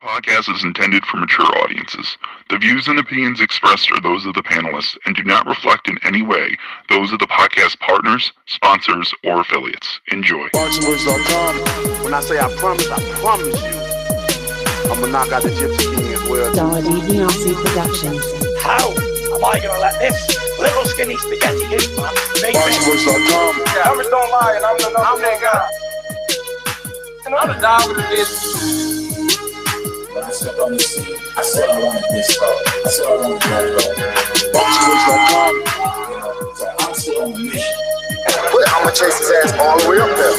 Podcast is intended for mature audiences. The views and opinions expressed are those of the panelists and do not reflect in any way those of the podcast partners, sponsors, or affiliates. Enjoy. ThaBoxingvoice.com. When I say I promise you, I'm gonna knock out the Gypsy King as well. DiBiase Productions. How am I gonna let this little skinny spaghetti hit my face? ThaBoxingvoice.com. Yeah, numbers don't lie, and I'm that guy. I'm the dog with this. When I stepped on the scene, I said I wanted this road. I said I wanted that road. ThaBoxingvoice.com. So I'm still on the mission. I'm gonna chase his ass all the way up there.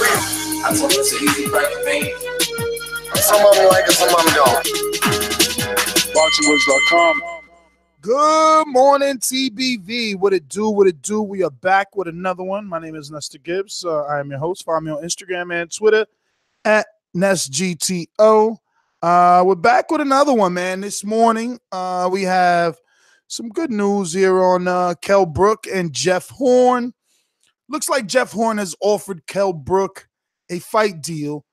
I told him it's an easy bracket, man. Some of them like it, some of them don't. ThaBoxingvoice.com. Good morning, TBV. What it do? What it do? We are back with another one. My name is Nestor Gibbs. I am your host. Follow me on Instagram and Twitter at NestGTO. We're back with another one, man. This morning, we have some good news here on Kell Brook and Jeff Horn. Looks like Jeff Horn has offered Kell Brook a fight deal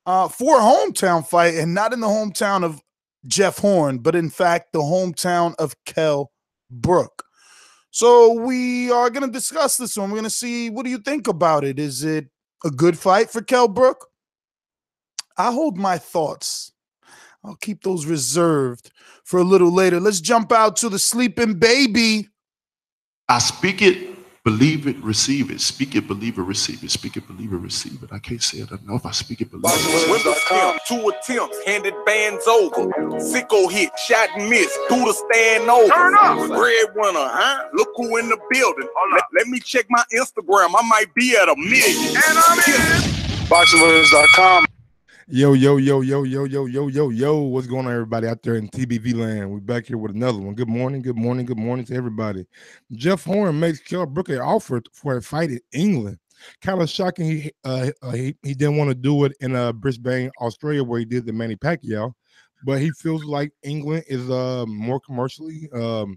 for a hometown fight, and not in the hometown of Jeff Horn, but in fact, the hometown of Kell Brook. So we are going to discuss this one. We're going to see, what do you think about it? Is it a good fight for Kell Brook? I hold my thoughts. I'll keep those reserved for a little later. Let's jump out to the sleeping baby. I speak it, believe it, receive it. Speak it, believe it, receive it. Speak it, believe it, receive it. I can't say it enough. I speak it, believe it. Windows count, 2 attempts, handed bands over. Sicko hit, shot and miss, do the stand over. Turn up. Breadwinner, huh? Look who in the building. Let me check my Instagram. I might be at 1 million. And I'm in. ThaBoxingvoice.com. Yo, what's going on, everybody out there in TBV land? We're back here with another one. Good morning to everybody. Jeff Horn makes Kell Brook an offer for a fight in England. Kind of shocking he didn't want to do it in Brisbane, Australia, where he did the Manny Pacquiao, but he feels like England is more commercially and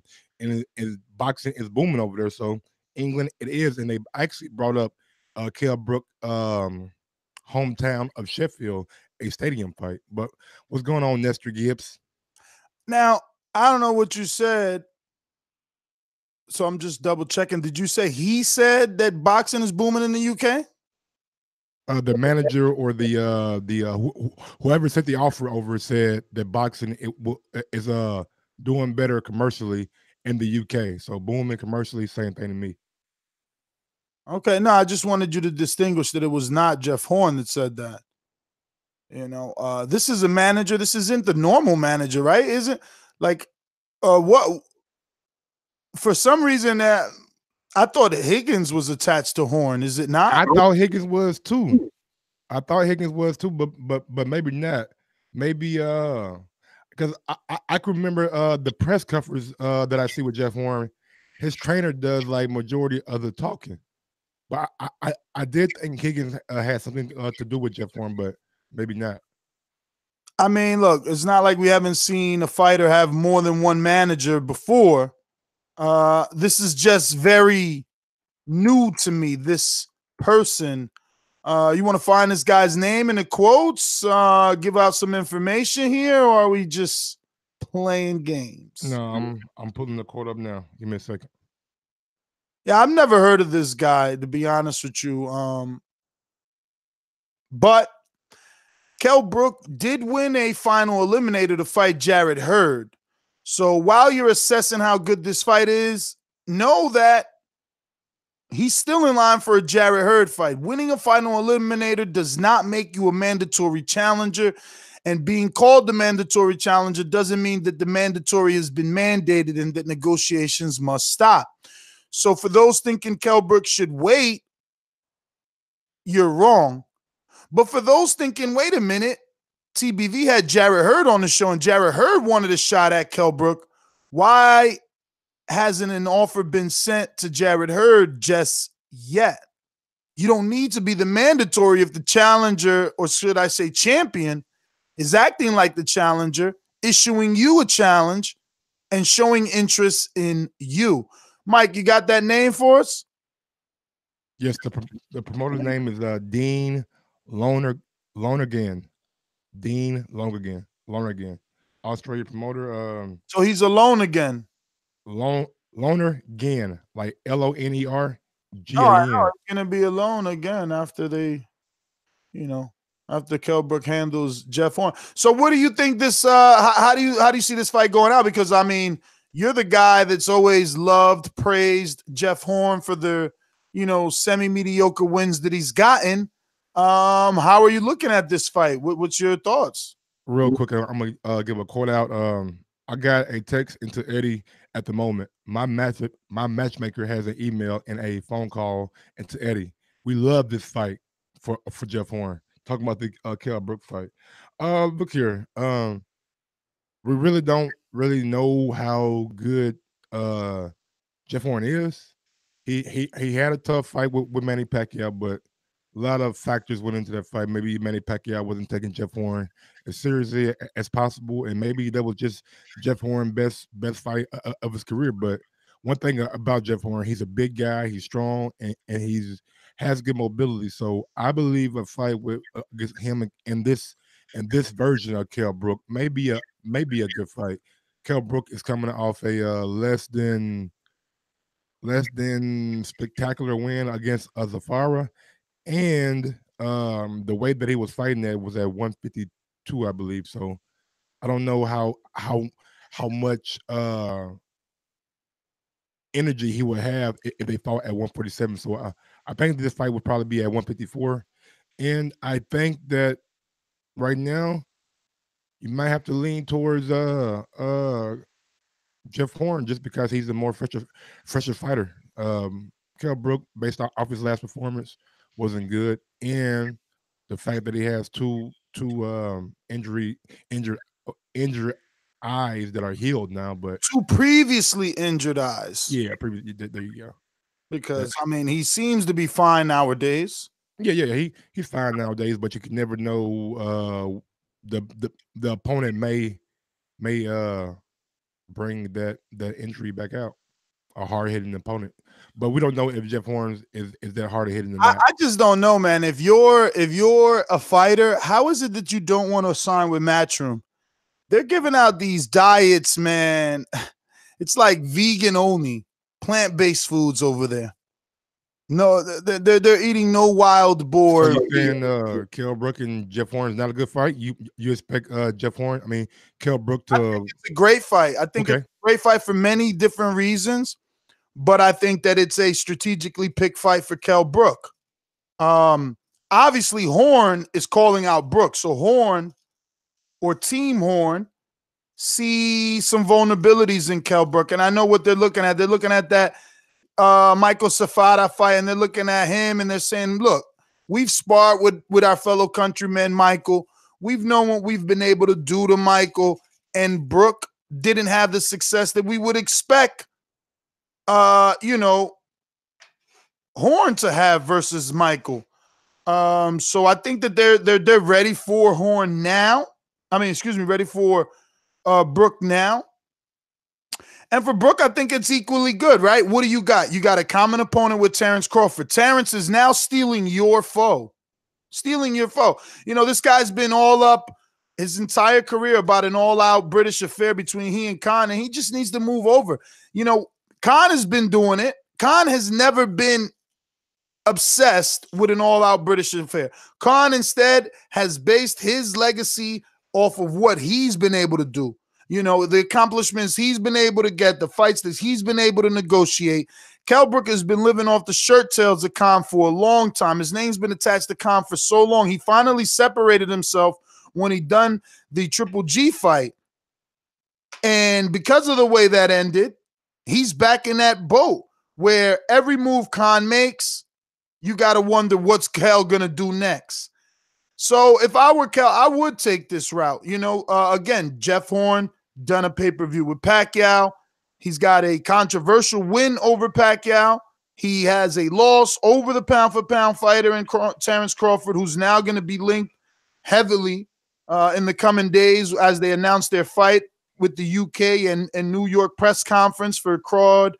boxing is booming over there. So England it is, and they actually brought up Kell Brook hometown of Sheffield, a stadium fight. But what's going on, Nestor Gibbs? Now, I don't know what you said, so I'm just double checking. Did you say he said that boxing is booming in the UK? The manager or whoever sent the offer over said that boxing is doing better commercially in the UK. So booming commercially, same thing to me. Okay, no, I just wanted you to distinguish that it was not Jeff Horn that said that. You know, this is a manager. This isn't the normal manager, right? Isn't like what? For some reason, that I thought Higgins was attached to Horn. Is it not? I thought Higgins was too. But maybe not. Maybe because I can remember the press conference that I see with Jeff Horn. His trainer does like majority of the talking. But I did think Higgins had something to do with Jeff Horn, but maybe not. I mean, look, it's not like we haven't seen a fighter have more than one manager before. This is just very new to me, this person. You want to find this guy's name in the quotes, give out some information here, or are we just playing games? No, I'm pulling the quote up now. Give me a second. Yeah, I've never heard of this guy, to be honest with you. But Kell Brook did win a final eliminator to fight Jarrett Hurd. So while you're assessing how good this fight is, know that he's still in line for a Jarrett Hurd fight. Winning a final eliminator does not make you a mandatory challenger. And being called the mandatory challenger doesn't mean that the mandatory has been mandated and that negotiations must stop. So for those thinking Kell Brook should wait, you're wrong. But for those thinking, wait a minute, TBV had Jarrett Hurd on the show and Jarrett Hurd wanted a shot at Kell Brook. Why hasn't an offer been sent to Jarrett Hurd just yet? You don't need to be the mandatory if the challenger, or should I say champion, is acting like the challenger, issuing you a challenge and showing interest in you. Mike, you got that name for us? Yes, the promoter's name is Dean Lonergan. Dean Lonergan. Loner again. Australia promoter. So he's alone again. Loner Gan, like LONER No, I know GAN. he's gonna be alone again after they, after Kell Brook handles Jeff Horn. So what do you think this? How do you see this fight going out? Because I mean, you're the guy that's always loved, praised Jeff Horn for the, semi-mediocre wins that he's gotten. How are you looking at this fight? What's your thoughts? Real quick, I'm gonna give a quote out. I got a text into Eddie at the moment. My matchmaker has an email and a phone call into Eddie. We love this fight for Jeff Horn. Talking about the Kell Brook fight. Look here. We really don't really know how good Jeff Horn is. He had a tough fight with Manny Pacquiao, but a lot of factors went into that fight. Maybe Manny Pacquiao wasn't taking Jeff Horn as seriously as possible, and maybe that was just Jeff Horn's best fight of his career. But one thing about Jeff Horn, he's a big guy, he's strong, and he's has good mobility. So I believe a fight with against him in this version of Kell Brook may be a good fight. Kell Brook is coming off a less than spectacular win against Zafara. And the way that he was fighting that was at 152, I believe. So I don't know how much energy he would have if they fought at 147. So I think this fight would probably be at 154. And I think that right now you might have to lean towards Jeff Horn just because he's a more fresher fighter. Kell Brook, based off his last performance, wasn't good, and the fact that he has two injured eyes that are healed now, but two previously injured eyes. Yeah, there you go. Because I mean, he seems to be fine nowadays. Yeah, he's fine nowadays, but you can never know. The opponent may bring that injury back out. A hard-hitting opponent, but we don't know if Jeff Horn is that hard-hitting or not. I just don't know, man. If you're a fighter, how is it that you don't want to sign with Matchroom? They're giving out these diets, man. It's like vegan only, plant-based foods over there. No, they're eating no wild boar. So you're saying Kell Brook and Jeff Horn is not a good fight? You expect Jeff Horn? I mean, Kell Brook to? I think it's a great fight. I think it's a great fight for many different reasons. But I think that it's a strategically picked fight for Kell Brook. Obviously, Horn is calling out Brook. So Horn or Team Horn see some vulnerabilities in Kell Brook. And I know what they're looking at. They're looking at that Michael Safada fight, and they're looking at him, and they're saying, look, we've sparred with our fellow countryman, Michael. We've known what we've been able to do to Michael. And Brook didn't have the success that we would expect Horn to have versus Michael. So I think that they're ready for Horn now. Ready for Brook now. And for Brook, I think it's equally good, right? What do you got? You got a common opponent with Terence Crawford. Terence is now stealing your foe. This guy's been all up his entire career about an all-out British affair between he and Khan, and he just needs to move over. Khan has been doing it. Khan has never been obsessed with an all-out British affair. Khan instead has based his legacy off of what he's been able to do. The accomplishments he's been able to get, the fights that he's been able to negotiate. Kell Brook has been living off the shirt tails of Khan for a long time. His name's been attached to Khan for so long. He finally separated himself when he done the Triple G fight. And because of the way that ended, he's back in that boat where every move Khan makes, you got to wonder what's Kell going to do next. So if I were Kell, I would take this route. Again, Jeff Horn done a pay-per-view with Pacquiao. He's got a controversial win over Pacquiao. He has a loss over the pound-for-pound fighter in Terence Crawford, who's now going to be linked heavily in the coming days as they announce their fight with the UK and New York press conference for Crawford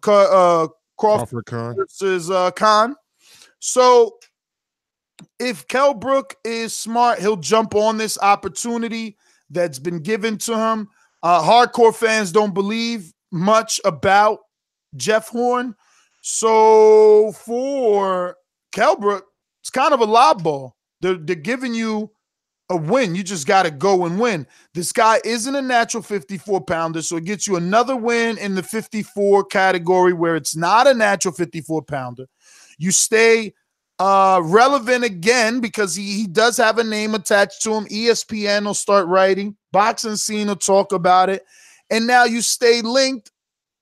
Khan versus Khan. So if Kell Brook is smart, he'll jump on this opportunity. that's been given to him. Hardcore fans don't believe much about Jeff Horn. So for Kell Brook, it's kind of a lob ball. They're giving you a win. You just got to go and win. This guy isn't a natural 54-pounder, so it gets you another win in the 54 category where it's not a natural 54-pounder. You stay relevant again because he does have a name attached to him. ESPN will start writing. Boxing Scene will talk about it. And now you stay linked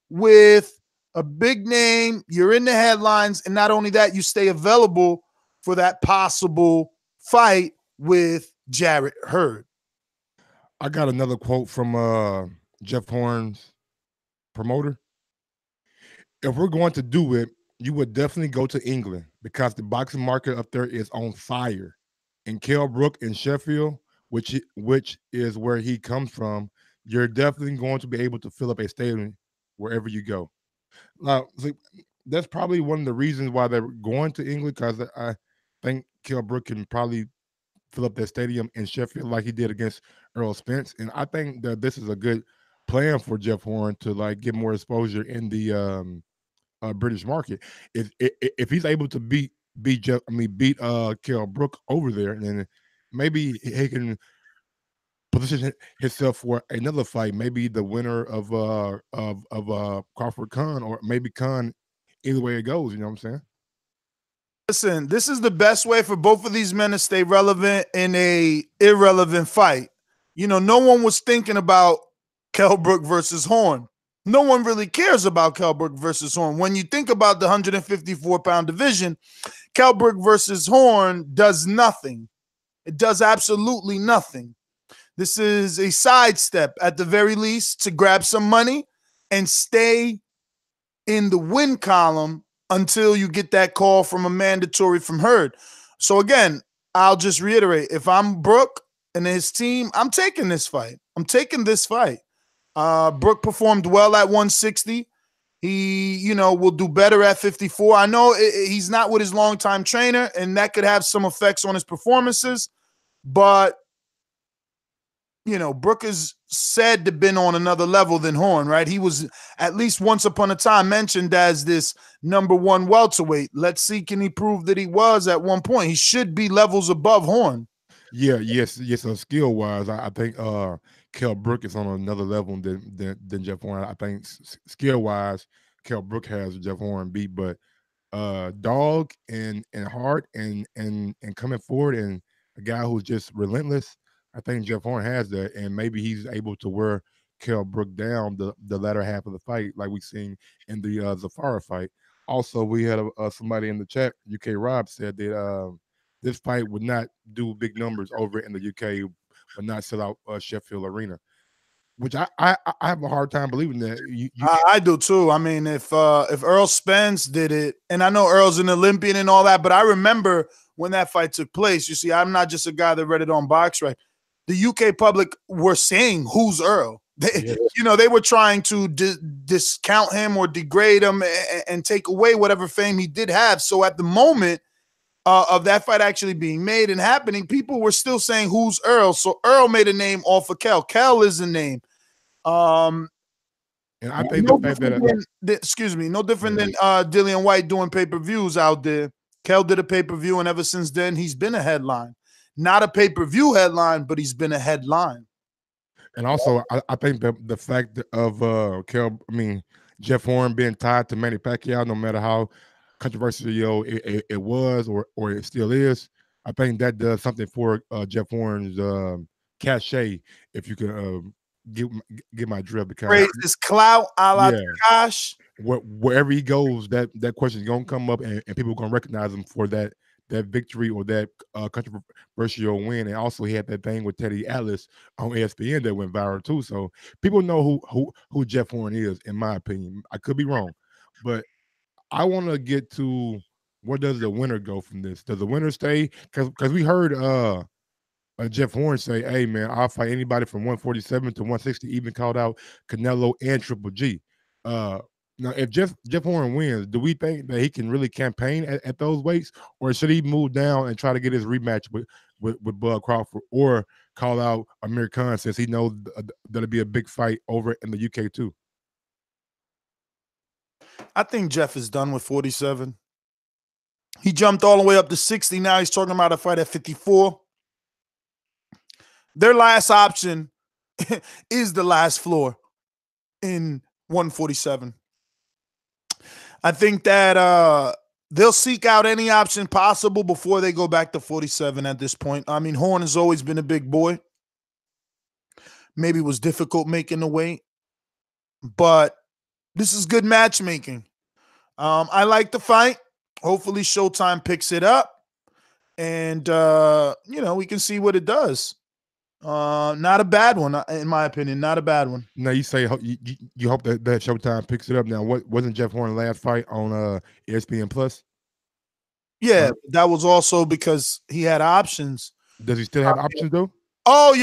with a big name. You're in the headlines. And not only that, you stay available for that possible fight with Jarrett Hurd. I got another quote from Jeff Horn's promoter. If we're going to do it, you would definitely go to England because the boxing market up there is on fire. In Kell Brook in Sheffield, which is where he comes from, you're definitely going to be able to fill up a stadium wherever you go. Now, that's probably one of the reasons why they're going to England, because I think Kell Brook can probably fill up that stadium in Sheffield like he did against Earl Spence. And I think that this is a good plan for Jeff Horn to like get more exposure in the British market. If he's able to beat Kell Brook over there, then maybe he can position himself for another fight. Maybe the winner of Crawford Khan, or maybe Khan. Either way it goes, you know what I'm saying? Listen, this is the best way for both of these men to stay relevant in a irrelevant fight. You know, no one was thinking about Kell Brook versus Horn. No one really cares about Kell Brook versus Horn. When you think about the 154-pound division, Kell Brook versus Horn does nothing. It does absolutely nothing. This is a sidestep at the very least to grab some money and stay in the win column until you get that call from a mandatory from Hurd. So again, I'll just reiterate, if I'm Brook and his team, I'm taking this fight. I'm taking this fight. Brook performed well at 160. He, will do better at 54. I know he's not with his longtime trainer, and that could have some effects on his performances, but Brook is said to have been on another level than Horn, right? He was at least once upon a time mentioned as this number one welterweight. Let's see, can he prove that he was at one point? He should be levels above Horn. Yes. So skill wise, I think Kell Brook is on another level than Jeff Horn. I think skill wise, Kell Brook has Jeff Horn beat, but dog and heart and coming forward and a guy who's just relentless. I think Jeff Horn has that, and maybe he's able to wear Kell Brook down the latter half of the fight, like we seen in the Zafara fight. Also, we had somebody in the chat, UK Rob, said that this fight would not do big numbers over in the UK, would not sell out Sheffield Arena, which I have a hard time believing that. I do too. I mean, if Earl Spence did it, and I know Earl's an Olympian and all that, but I remember when that fight took place. You see, I'm not just a guy that read it on BoxRec. The UK public were saying, who's Earl? They were trying to discount him or degrade him and take away whatever fame he did have. So at the moment of that fight actually being made and happening, people were still saying, who's Earl? So Earl made a name off of Kell. Kell is a name. And I think no different than Dillian White doing pay-per-views out there. Kell did a pay-per-view, and ever since then, he's been a headline. Not a pay-per-view headline, but he's been a headline. And also, I think the fact of Jeff Horn being tied to Manny Pacquiao, no matter how controversial it was or it still is, I think that does something for Jeff Horn's cachet, if you can get my drift. Because praise his clout a la Takash. Wherever he goes, that question is going to come up, and people are going to recognize him for that victory or that controversial win. And also he had that thing with Teddy Atlas on ESPN that went viral too. So people know who Jeff Horn is, in my opinion. I could be wrong, but I want to get to where does the winner go from this? Does the winner stay? Because we heard Jeff Horn say, hey man, I'll fight anybody from 147 to 160, even called out Canelo and Triple G. Now, if Jeff Horn wins, do we think that he can really campaign at those weights, or should he move down and try to get his rematch with Bud Crawford, or call out Amir Khan since he knows that'll be a big fight over in the UK too? I think Jeff is done with 47. He jumped all the way up to 60. Now he's talking about a fight at 54. Their last option is the last floor in 147. I think that they'll seek out any option possible before they go back to 47 at this point. I mean, Horn has always been a big boy. Maybe it was difficult making the weight, but this is good matchmaking. I like the fight. Hopefully Showtime picks it up and, we can see what it does. Not a bad one, in my opinion. Not a bad one. Now you say you hope that Showtime picks it up. Now, wasn't Jeff Horn's last fight on ESPN Plus? Yeah, that was also because he had options. Does he still have options though? Oh,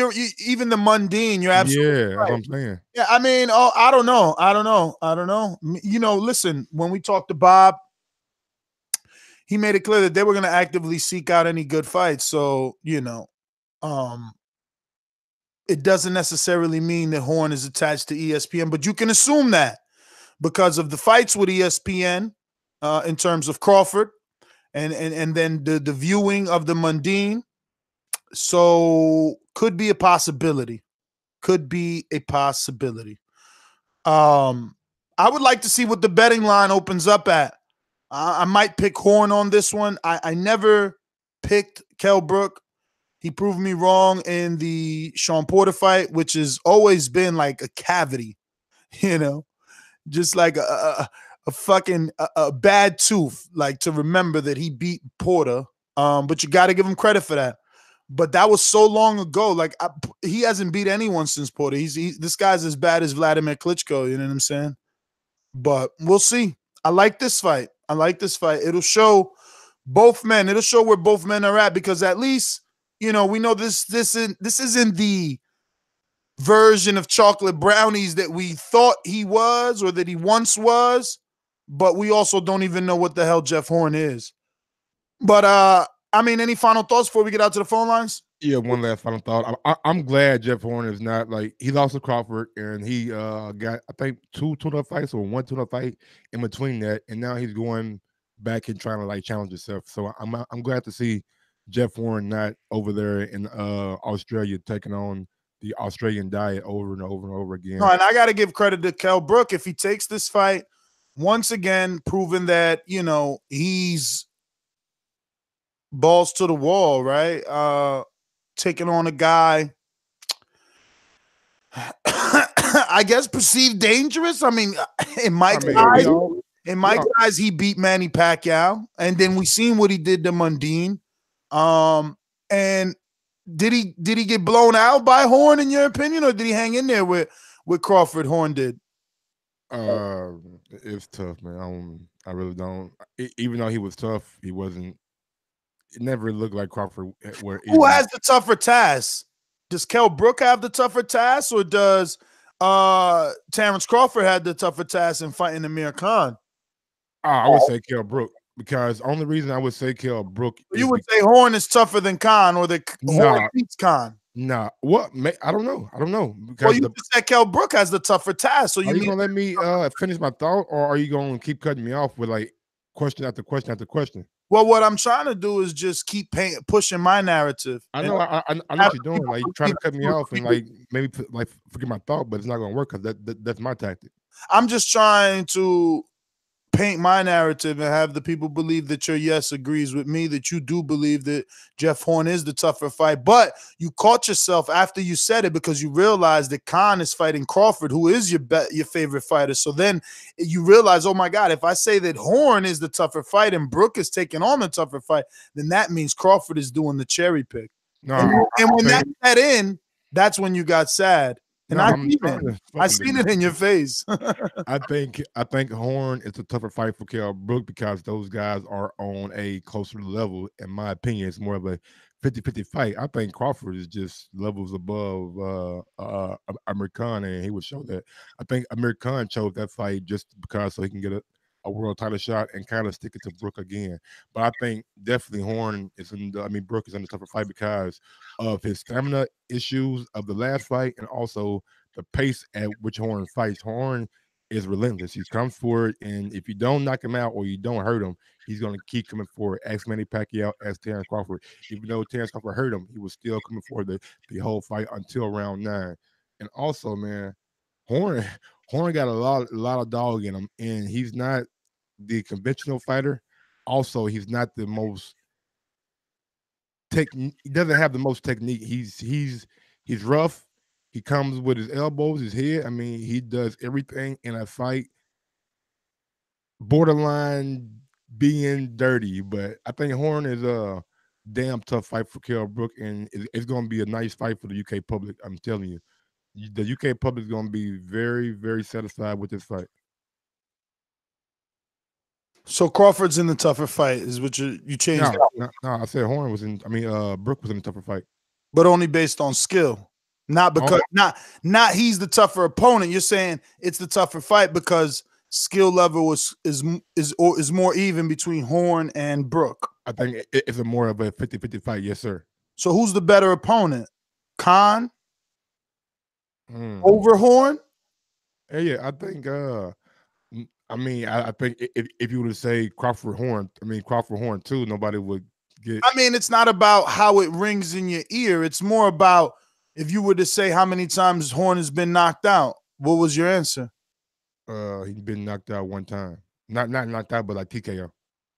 even the Mundine. You're absolutely right. That's what I'm saying. Yeah, I mean, I don't know. Listen, when we talked to Bob, he made it clear that they were going to actively seek out any good fights. So, it doesn't necessarily mean that Horn is attached to ESPN, but you can assume that because of the fights with ESPN in terms of Crawford and then the viewing of the Mundine. So could be a possibility. I would like to see what the betting line opens up at. I might pick Horn on this one. I never picked Kell Brook. He proved me wrong in the Sean Porter fight, which has always been like a cavity, just like a fucking bad tooth, like to remember that he beat Porter. But you got to give him credit for that. But that was so long ago. Like he hasn't beat anyone since Porter. This guy's as bad as Vladimir Klitschko. You know what I'm saying? But we'll see. I like this fight. It'll show both men. It'll show where both men are at because at least we know this isn't the version of chocolate brownies that we thought he was or that he once was. But we also don't even know what the hell Jeff Horn is. But any final thoughts before we get out to the phone lines? Yeah, one last final thought. I'm glad Jeff Horn is not like he lost to Crawford and he got I think two tune-up fights or one tune-up fight in between that, and now he's going back and trying to like challenge himself. So I'm glad to see Jeff Horn not over there in Australia taking on the Australian diet over and over and over again. No, and I got to give credit to Kell Brook if he takes this fight once again, proving that he's balls to the wall, right? Taking on a guy, I guess perceived dangerous. I mean, in Mike's eyes, he beat Manny Pacquiao, and then we seen what he did to Mundine. And did he get blown out by Horn in your opinion, or did he hang in there with Crawford? Horn did. It's tough, man. I really don't. Even though he was tough, he wasn't. It never looked like Crawford. Who has the tougher task? Does Kell Brook have the tougher task, or does Terence Crawford have the tougher task in fighting Amir Khan? I would say Kell Brook, because only reason I would say Kell Brook. You would say Horn is tougher than Khan, or Horn beats Khan. Nah, what? I don't know. Because you just said Kell Brook has the tougher task. So are you gonna let me finish my thought, or are you gonna keep cutting me off with like question after question after question? Well, what I'm trying to do is just keep pushing my narrative. I know, I know what you're doing. Like you're trying to cut me off and like maybe forget my thought, but it's not gonna work because that's my tactic. I'm just trying to paint my narrative and have the people believe that your yes agrees with me, that you do believe that Jeff Horn is the tougher fight. But you caught yourself after you said it because you realized that Khan is fighting Crawford, who is your favorite fighter. So then you realize, oh my God, if I say that Horn is the tougher fight and Brook is taking on the tougher fight, then that means Crawford is doing the cherry pick. No, and when that set in, that's when you got sad. And I seen it in your face. I think Horn is a tougher fight for Kell Brook because those guys are on a closer level. In my opinion, it's more of a 50-50 fight. I think Crawford is just levels above Amir Khan, and he would show that. I think Amir Khan chose that fight just because so he can get a world title shot and kind of stick it to Brook again. But I think definitely Horn is Brook is in the tougher fight because of his stamina issues of the last fight and also the pace at which Horn fights. Horn is relentless. He comes forward, and if you don't knock him out or you don't hurt him, he's going to keep coming forward. Ask Manny Pacquiao, ask Terence Crawford. Even though Terence Crawford hurt him, he was still coming forward the whole fight until round 9. And also, man, Horn got a lot of dog in him, and he's not the conventional fighter. Also, he's not the most he doesn't have the most technique. He's rough. He comes with his elbows, his head. I mean, he does everything in a fight, borderline being dirty. But I think Horn is a damn tough fight for Kell Brook, and it's going to be a nice fight for the UK public. I'm telling you, the UK public is going to be very, very satisfied with this fight. So Crawford's in the tougher fight, is what you changed. No, I said Horn was in. Brook was in the tougher fight, but only based on skill, not because not he's the tougher opponent. You're saying it's the tougher fight because skill level is more even between Horn and Brook. I think it's more of a 50-50 fight. Yes, sir. So who's the better opponent, Khan over Horn? Yeah, I think. I think if you were to say Crawford Horn too, nobody would get. I mean, it's not about how it rings in your ear. It's more about if you were to say how many times Horn has been knocked out. What was your answer? He's been knocked out one time. Not knocked out, but like TKO.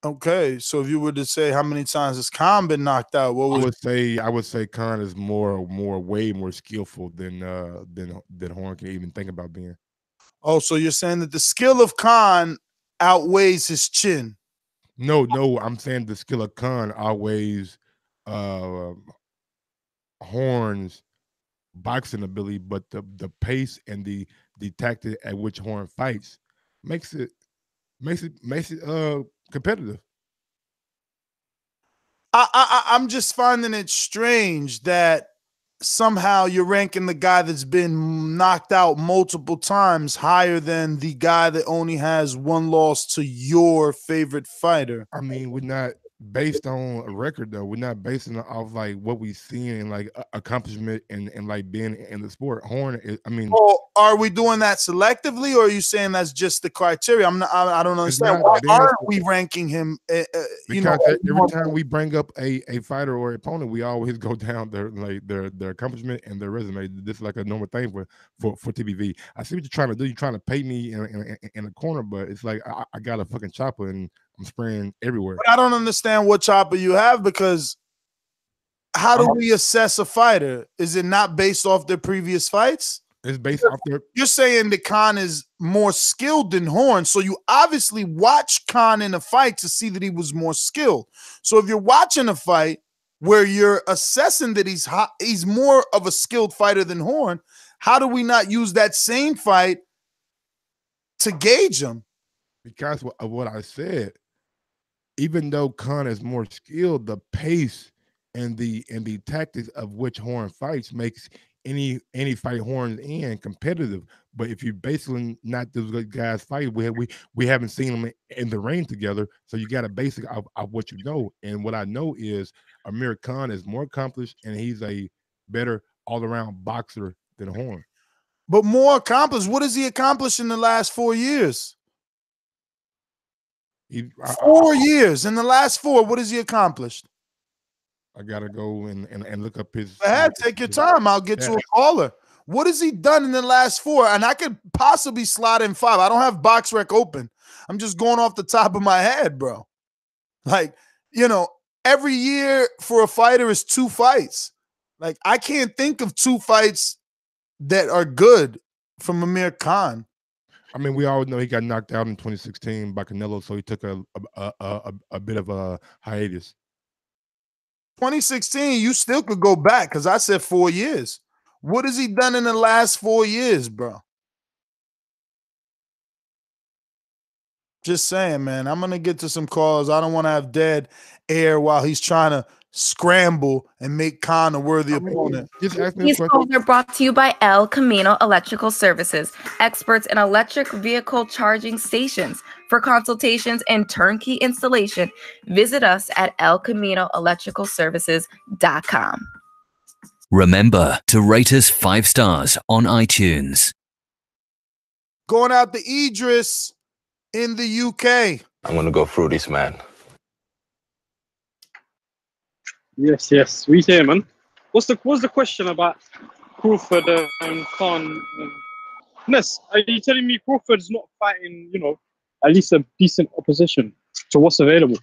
Okay, so if you were to say how many times has Khan been knocked out, what would I would say Khan is way more skillful than Horn can even think about being. Oh, so you're saying that the skill of Khan outweighs his chin? No, I'm saying the skill of Khan outweighs Horn's boxing ability, but the pace and the tactic at which Horn fights makes it competitive. I'm just finding it strange that somehow you're ranking the guy that's been knocked out multiple times higher than the guy that only has one loss to your favorite fighter. I mean, we're not based on a record though. We're not basing it off like what we see in like accomplishment and like being in the sport. Horn is, well, are we doing that selectively, or are you saying that's just the criteria? I don't understand. Why aren't we ranking him? Because every time we bring up a fighter or opponent, we always go down their accomplishment and their resume. This is like a normal thing for TBV. I see what you're trying to do. You're trying to pay me in a corner, but it's like I got a fucking chopper and I'm spraying everywhere. But I don't understand what chopper you have, because how do we assess a fighter? Is it not based off their previous fights? It's based off their. You're saying that Khan is more skilled than Horn, so you obviously watched Khan in a fight to see that he was more skilled. So if you're watching a fight where you're assessing that he's more of a skilled fighter than Horn, how do we not use that same fight to gauge him? Because of what I said. Even though Khan is more skilled, the pace and the tactics of which Horn fights makes any fight Horn in competitive. But if you basically not those guys fight, we haven't seen them in the ring together, so you got a basic of what you know. And what I know is Amir Khan is more accomplished, and he's a better all-around boxer than Horn. But more accomplished? What has he accomplished in the last 4 years? 4 years. In the last 4, what has he accomplished? I gotta go and look up his. Go ahead, take your time. I'll get to a caller. What has he done in the last 4? And I could possibly slot in 5. I don't have box rec open. I'm just going off the top of my head, bro. Like, every year for a fighter is 2 fights. Like, I can't think of 2 fights that are good from Amir Khan. I mean, we all know he got knocked out in 2016 by Canelo, so he took a bit of a hiatus. 2016, you still could go back because I said 4 years. What has he done in the last 4 years, bro? Just saying, man. I'm going to get to some calls. I don't want to have dead air while he's trying to scramble and make Khan a worthy opponent. Just ask me a These question. calls are brought to you by El Camino Electrical Services, experts in electric vehicle charging stations. For consultations and turnkey installation, visit us at elcaminoelectricalservices.com. Remember to rate us 5 stars on iTunes. Going out to Idris in the UK. I'm gonna go Fruities, man. Yes. We here, man. What's the question about Crawford and Khan? Ness, are you telling me Crawford's not fighting, at least a decent opposition to what's available?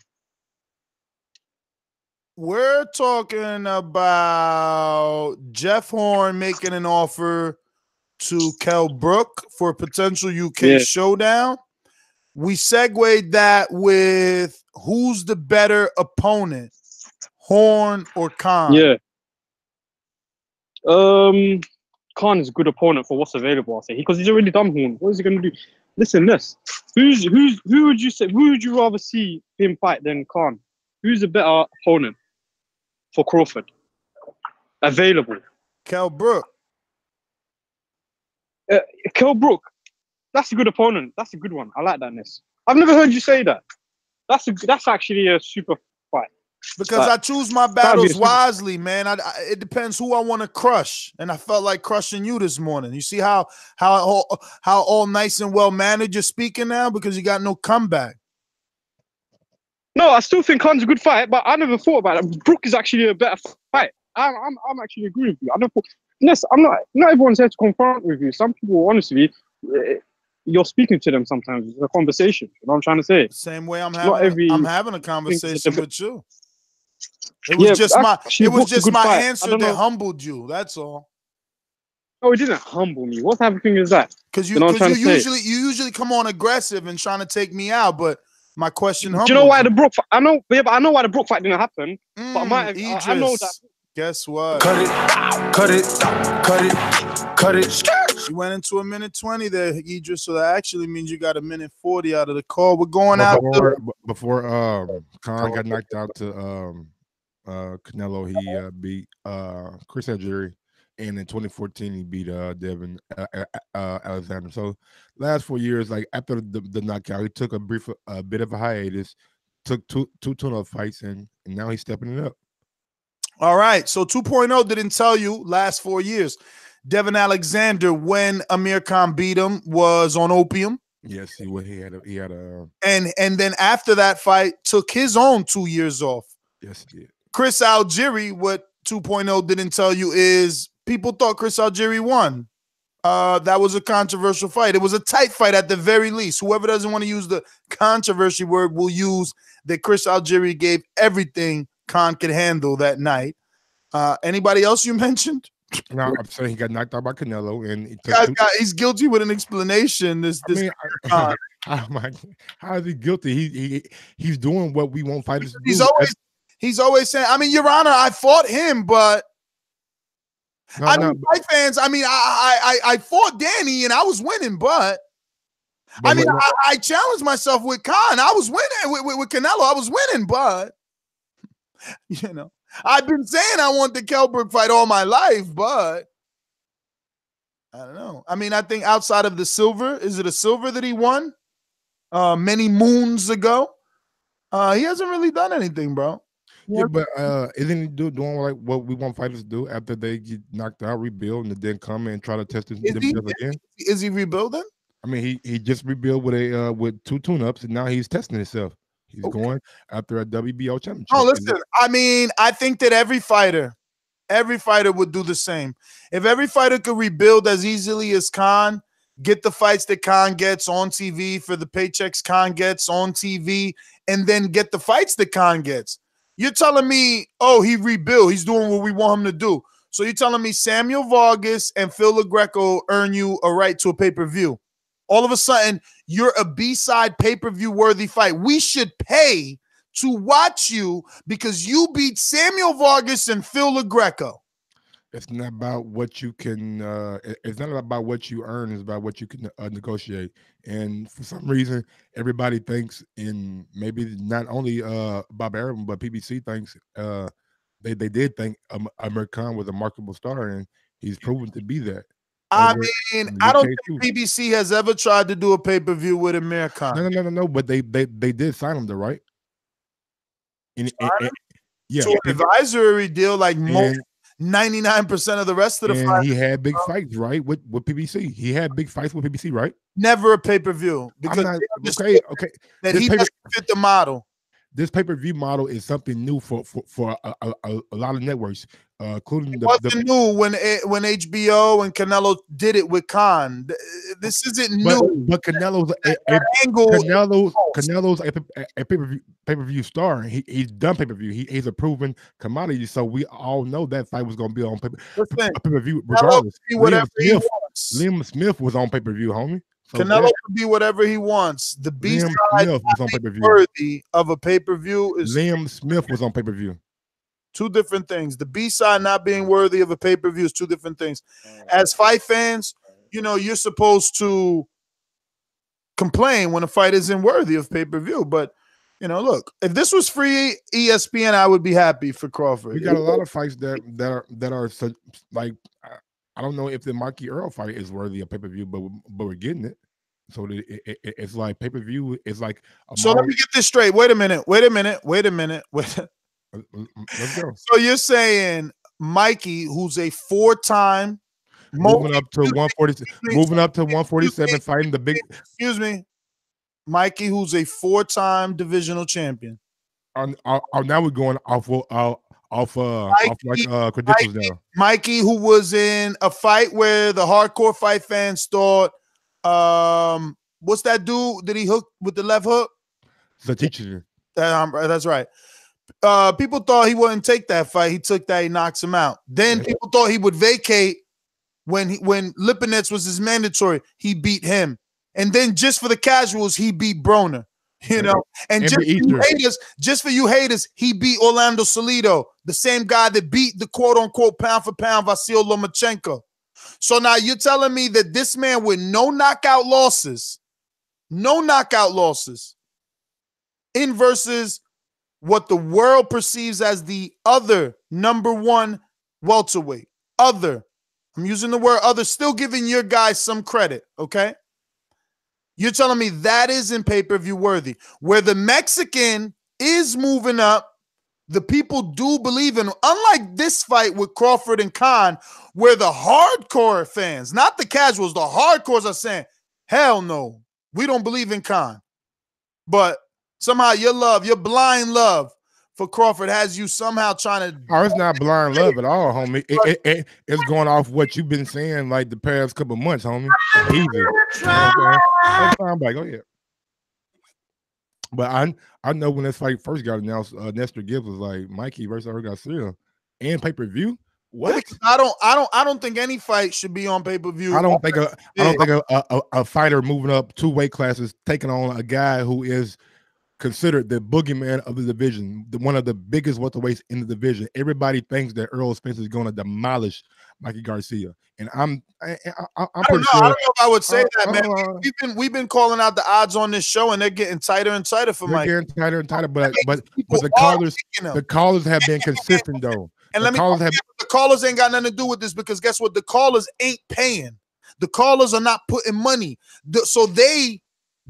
We're talking about Jeff Horn making an offer to Kell Brook for a potential UK showdown. We segued that with who's the better opponent, Horn or Khan? Yeah. Khan is a good opponent for what's available, I'll say, because he's already done Horn. What is he going to do? Listen, who would you say? Who would you rather see him fight than Khan? Who's a better opponent for Crawford? Available. Kell Brook. Kell Brook. That's a good opponent. That's a good one. I like that, Ness. I've never heard you say that. That's actually a super fight. Because I choose my battles wisely, man. It depends who I want to crush, and I felt like crushing you this morning. You see how all nice and well managed you're speaking now because you got no comeback. No, I still think Khan's a good fight, but I never thought about it. Brook is actually a better fight. I'm actually agreeing with you. I never thought. Yes, I'm not. Not everyone's here to confront with you. Some people, honestly, you're speaking to them sometimes. It's a conversation. You know what I'm trying to say? Same way I'm having a conversation with you. It was just my answer that humbled you. That's all. Oh, it didn't humble me. What type of thing is that? Because you usually come on aggressive and trying to take me out, but my question humbled. Do you know why the Brook fight? I know why the Brook fight didn't happen. But I know that. Guess what? Cut it. You went into a minute 20 there, Idris, so that actually means you got a minute 40 out of the call. We're going out before Khan got knocked out to Canelo. He beat Chris Algieri, and in 2014 he beat Devin Alexander. So last 4 years, like after the knockout, he took a bit of a hiatus, took two tune-up fights, and now he's stepping it up. All right, so 2.0 didn't tell you last 4 years. Devin Alexander, when Amir Khan beat him, was on opium. Yes, he had a and then after that fight, took his own 2 years off. Yes, he did. Chris Algieri, what 2.0 didn't tell you is people thought Chris Algieri won. That was a controversial fight. It was a tight fight at the very least. Whoever doesn't want to use the controversy word will use that Chris Algieri gave everything Khan could handle that night. Anybody else you mentioned? No, I'm saying he got knocked out by Canelo, and he's guilty with an explanation. How is he guilty? He's doing what we want fighters to do. He's always saying, I mean, Your Honor, I fought him, but fight fans, I mean, I fought Danny and I was winning, but I mean, I challenged myself with Khan. I was winning with Canelo. I was winning, but I've been saying I want the Kell Brook fight all my life, but I don't know. I mean, I think outside of the silver, is it a silver that he won many moons ago? He hasn't really done anything, bro. Yeah, but isn't he doing like what we want fighters to do after they get knocked out, rebuild, and then come and try to test themselves again? Is he rebuilding? I mean, he just rebuilt with 2 tune-ups, and now he's testing himself. He's going after a WBO championship. Oh, listen, I mean, I think that every fighter would do the same. If every fighter could rebuild as easily as Khan, get the fights that Khan gets on TV for the paychecks Khan gets on TV, and then get the fights that Khan gets. You're telling me, oh, he rebuilt. He's doing what we want him to do. So you're telling me Samuel Vargas and Phil LaGreco earn you a right to a pay-per-view. All of a sudden, you're a B-side pay-per-view worthy fight. We should pay to watch you because you beat Samuel Vargas and Phil LaGreco. It's not about what you can. It's not about what you earn. It's about what you can negotiate. And for some reason, everybody thinks, and maybe not only Bob Arum, but PBC thinks they did think Amir Khan was a marketable star, and he's proven to be that. I Over mean, in the I don't UK think too. PBC has ever tried to do a pay-per-view with Amir Khan. No. But they did sign him, though, right? And yeah, To an advisory deal, like most 99% of the rest of the and fight. he had big fights, right? With PBC, he had big fights with PBC, right? Never a pay-per-view because I'm not they understood okay. that This he pay-per- doesn't fit the model. This pay-per-view model is something new for a lot of networks, including It wasn't new when HBO and Canelo did it with Khan. This isn't new. But Canelo's a pay-per-view star. He's done pay-per-view. He's a proven commodity. So we all know that fight was going to be on pay-per-view regardless. Liam Smith was on pay-per-view, homie. So Canelo can be whatever he wants. The B-side was on pay-per-view. worthy of a pay-per-view is Liam Smith was on pay-per-view. Two different things. The B-side not being worthy of a pay-per-view is two different things. As fight fans, you're supposed to complain when a fight isn't worthy of pay-per-view. But, look, if this was free ESPN, I would be happy for Crawford. We got a lot of fights that are like, I don't know if the Mikey Earl fight is worthy of pay-per-view, but we're getting it. So it's like pay-per-view. It's like so let me get this straight. Wait a minute. Let's go. So you're saying Mikey, who's a 4-time moving up to 147, fighting the big. Excuse me, Mikey, who's a 4-time divisional champion. Now we're going off credentials now. Mikey, who was in a fight where the hardcore fight fans thought, what's that dude? Did he hook with the left hook? The teacher. That's right. People thought he wouldn't take that fight. He took that. He knocks him out. Then people thought he would vacate when Lipinets was his mandatory. He beat him, and then just for the casuals, he beat Broner. And just for you haters, he beat Orlando Salido, the same guy that beat the quote-unquote pound-for-pound Vasyl Lomachenko. So now you're telling me that this man with no knockout losses, in versus what the world perceives as the other number one welterweight, I'm using the word other, still giving your guys some credit, okay? You're telling me that isn't pay-per-view worthy. Where the Mexican is moving up, the people do believe in, unlike this fight with Crawford and Khan, where the hardcore fans, not the casuals, the hardcores are saying, hell no, we don't believe in Khan. But somehow your blind love for Crawford has you somehow trying to. Oh, it's not blind love at all, homie. It's going off what you've been saying like the past couple months, homie. Easy. Go ahead. But I know when this fight first got announced, Nestor Gibbs was like Mikey versus Eric Garcia and pay-per-view. What? I don't think any fight should be on pay-per-view. I don't think a fighter moving up 2 weight classes taking on a guy who is considered the boogeyman of the division, one of the biggest welterweights in the division. Everybody thinks that Earl Spence is going to demolish Mikey Garcia, and I'm pretty sure. I don't know if I would say that, man. We've been calling out the odds on this show, and they're getting tighter and tighter for Mike. They're getting tighter and tighter, but the callers have been consistent though. And the callers ain't got nothing to do with this, because guess what? The callers ain't paying. The callers are not putting money, so they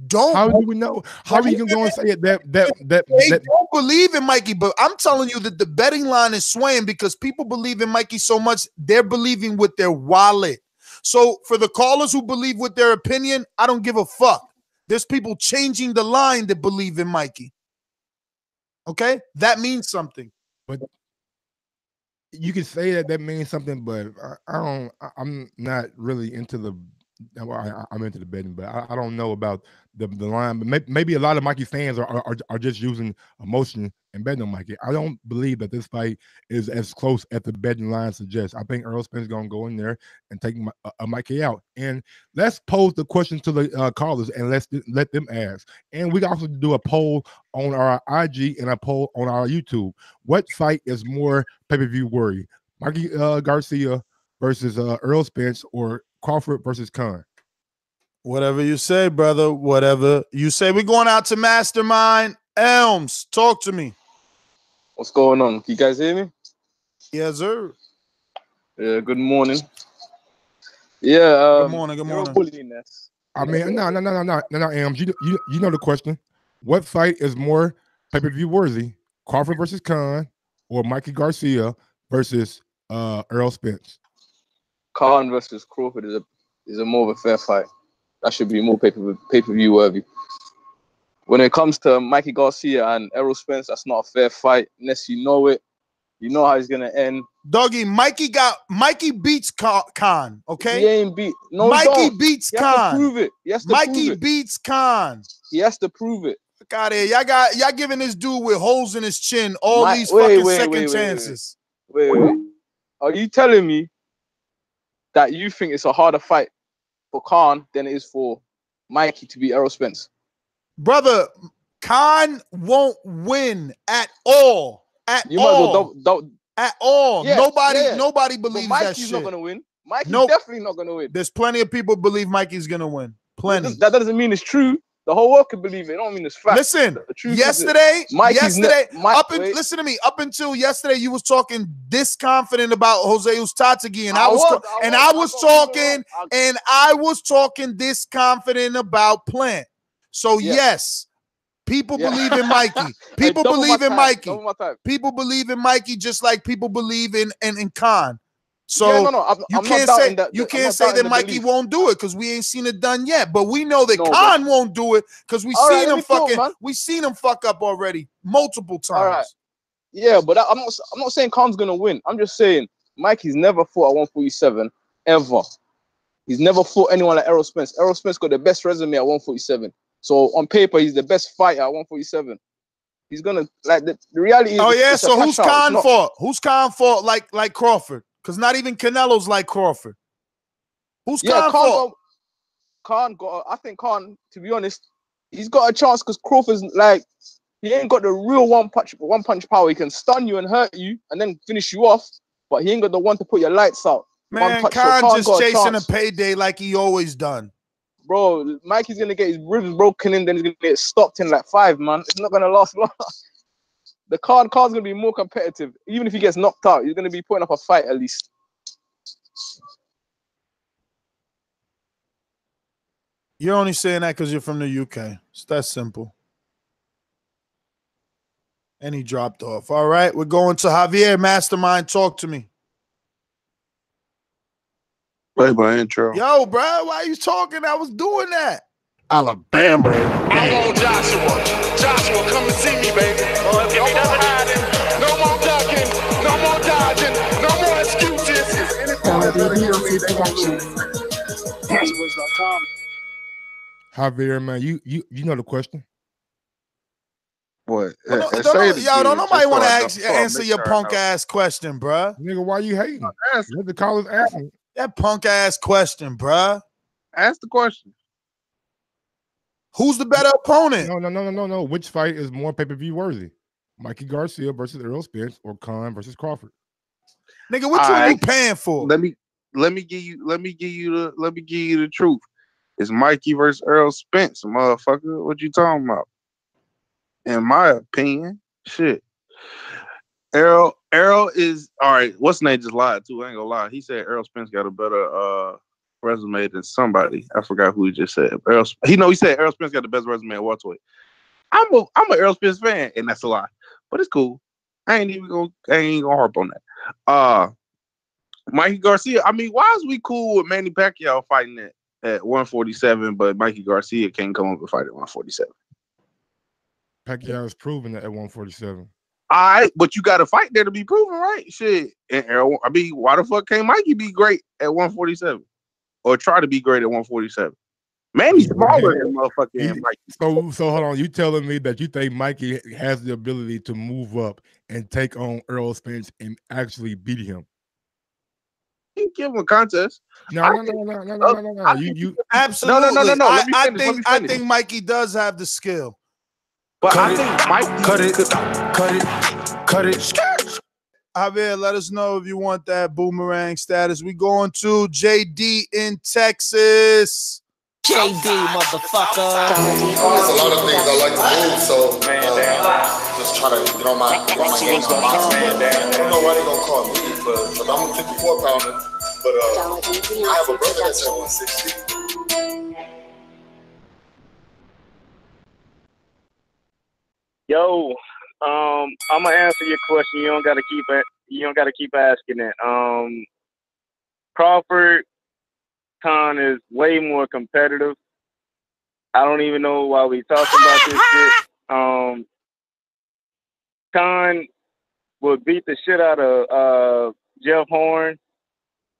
don't. How do we know? How are you going to say it? That they don't believe in Mikey, but I'm telling you that the betting line is swaying because people believe in Mikey so much they're believing with their wallet. So for the callers who believe with their opinion, I don't give a fuck. There's people changing the line that believe in Mikey. Okay, that means something. But you can say that means something, but I'm not really into the. I'm into the betting, but I don't know about the line. But maybe a lot of Mikey fans are just using emotion and betting on Mikey. I don't believe that this fight is as close as the betting line suggests. I think Earl Spence is going to go in there and take Mikey out. And let's pose the question to the callers and let them ask. And we also do a poll on our IG and a poll on our YouTube. What fight is more pay-per-view worthy? Mikey Garcia versus Earl Spence, or Crawford versus Khan? Whatever you say, brother. Whatever you say. We're going out to Mastermind Elms. Talk to me. What's going on? Can you guys hear me? Yes, sir. Yeah, good morning. Yeah, good morning. Good morning. I mean, no, Ams. You know the question. What fight is more pay-per-view worthy? Crawford versus Khan or Mikey Garcia versus Errol Spence? Khan versus Crawford is a more of a fair fight. That should be more pay-per-view worthy. When it comes to Mikey Garcia and Errol Spence, that's not a fair fight unless you know it. You know how it's gonna end. Doggy, Mikey beats Khan. Okay, he ain't beat. No, Mikey beats he Khan. Has to prove it. He has to Mikey prove it. beats Khan. He has to prove it. Look out here, y'all giving this dude with holes in his chin all these fucking second chances. Wait. Are you telling me that you think it's a harder fight for Khan than it is for Mikey to beat Errol Spence? Brother, Khan won't win at all. At all. Yeah, nobody believes that shit. Mikey's not gonna win. Mikey's definitely not gonna win. There's plenty of people believe Mikey's gonna win. Plenty. That doesn't mean it's true. The whole world can believe it. It don't mean it's fact. Listen, yesterday, listen to me. Up until yesterday, you was talking this confident about Jose Ustatsegi, and I was talking this confident about Plant. So yes, people believe in Mikey. People believe in Mikey. People believe in Mikey just like people believe in Khan. So you can't say that Mikey won't do it because we ain't seen it done yet. But we know that Khan won't do it because we seen him fuck up already multiple times. All right. Yeah, but I'm not saying Khan's gonna win. I'm just saying Mikey's never fought at 147 ever. He's never fought anyone like Errol Spence. Errol Spence got the best resume at 147. So on paper, he's the best fighter at 147. He's gonna the reality is. Oh yeah, so who's Khan fought? Who's Khan fought like Crawford? Because not even Canelo's like Crawford. Who's Khan fought? I think Khan, to be honest, he's got a chance because Crawford's he ain't got the real one punch power. He can stun you and hurt you and then finish you off, but he ain't got the one to put your lights out. Man, Khan just chasing a payday like he always done. Bro, Mikey's gonna get his ribs broken in, then he's gonna get stopped in like 5, man. It's not gonna last long. The Khan's gonna be more competitive. Even if he gets knocked out, he's gonna be putting up a fight at least. You're only saying that because you're from the UK. It's that simple. And he dropped off. All right, we're going to Javier. Mastermind, talk to me. Play my intro. Yo, bro, why are you talking? I was doing that. Alabama. I'm on Joshua. Joshua, come and see me, baby. No more hiding, no more ducking, no more dodging, no more excuses. Javier, man, you know the question. What? Don't nobody want to answer your punk ass question, bro. Nigga, why you hating? Let the callers ask me. That punk ass question, bro. Ask the question. Who's the better opponent? No. Which fight is more pay-per-view worthy? Mikey Garcia versus Errol Spence or Khan versus Crawford? Nigga, what are you paying for? Let me give you the truth. It's Mikey versus Errol Spence, motherfucker. What you talking about? In my opinion, shit. Errol is all right. What's name just lied too? I ain't gonna lie. He said Errol Spence got a better resume than somebody. I forgot who he just said. He said Errol Spence got the best resume at welterweight. I'm an Errol Spence fan, and that's a lie. But it's cool. I ain't gonna harp on that. Mikey Garcia. I mean, why is we cool with Manny Pacquiao fighting at 147, but Mikey Garcia can't come up and fight at 147? Pacquiao is proven that at 147. All right, but you got to fight there to be proven, right? Shit. And Errol, I mean, why the fuck can't Mikey be great at 147? Or try to be great at 147? Manny's smaller than motherfucking Mikey. So hold on. You telling me that you think Mikey has the ability to move up and take on Errol Spence and actually beat him? You give him a contest. No. You absolutely. No. I think Mikey does have the skill. But I think Mikey cut it. Javier, let us know if you want that boomerang status. We going to JD in Texas. JD, motherfucker. There's a lot of things I like to move, so just trying to get on my game on box, man. I don't know why they gonna call me, but I'm a 54 pounder. But I have a brother that's at 160. Yo, I'm gonna answer your question. You don't gotta keep asking it. Crawford Khan is way more competitive. I don't even know why we talking about this shit. Khan would beat the shit out of Jeff Horn.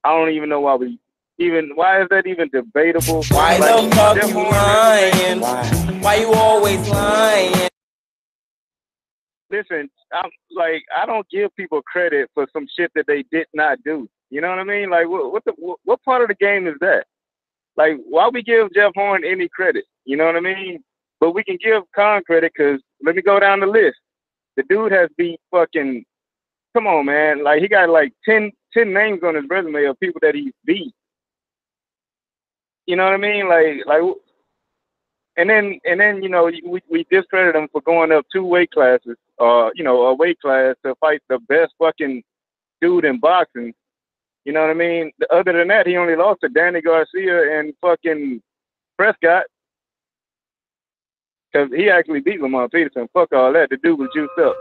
I don't even know why is that even debatable? Why the fuck you lying? Why you always lying? Listen, I don't give people credit for some shit that they did not do. You know what I mean? Like, what part of the game is that? Like, why we give Jeff Horn any credit? You know what I mean? But we can give Khan credit because let me go down the list. The dude has beat fucking. Come on, man! Like, he got like 10 names on his resume of people that he's beat. You know what I mean? Like, and then you know we discredit him for going up 2 weight classes, you know, a weight class to fight the best fucking dude in boxing. You know what I mean? Other than that, he only lost to Danny Garcia and fucking Prescott. Because he actually beat Lamar Peterson. Fuck all that. The dude was juiced up.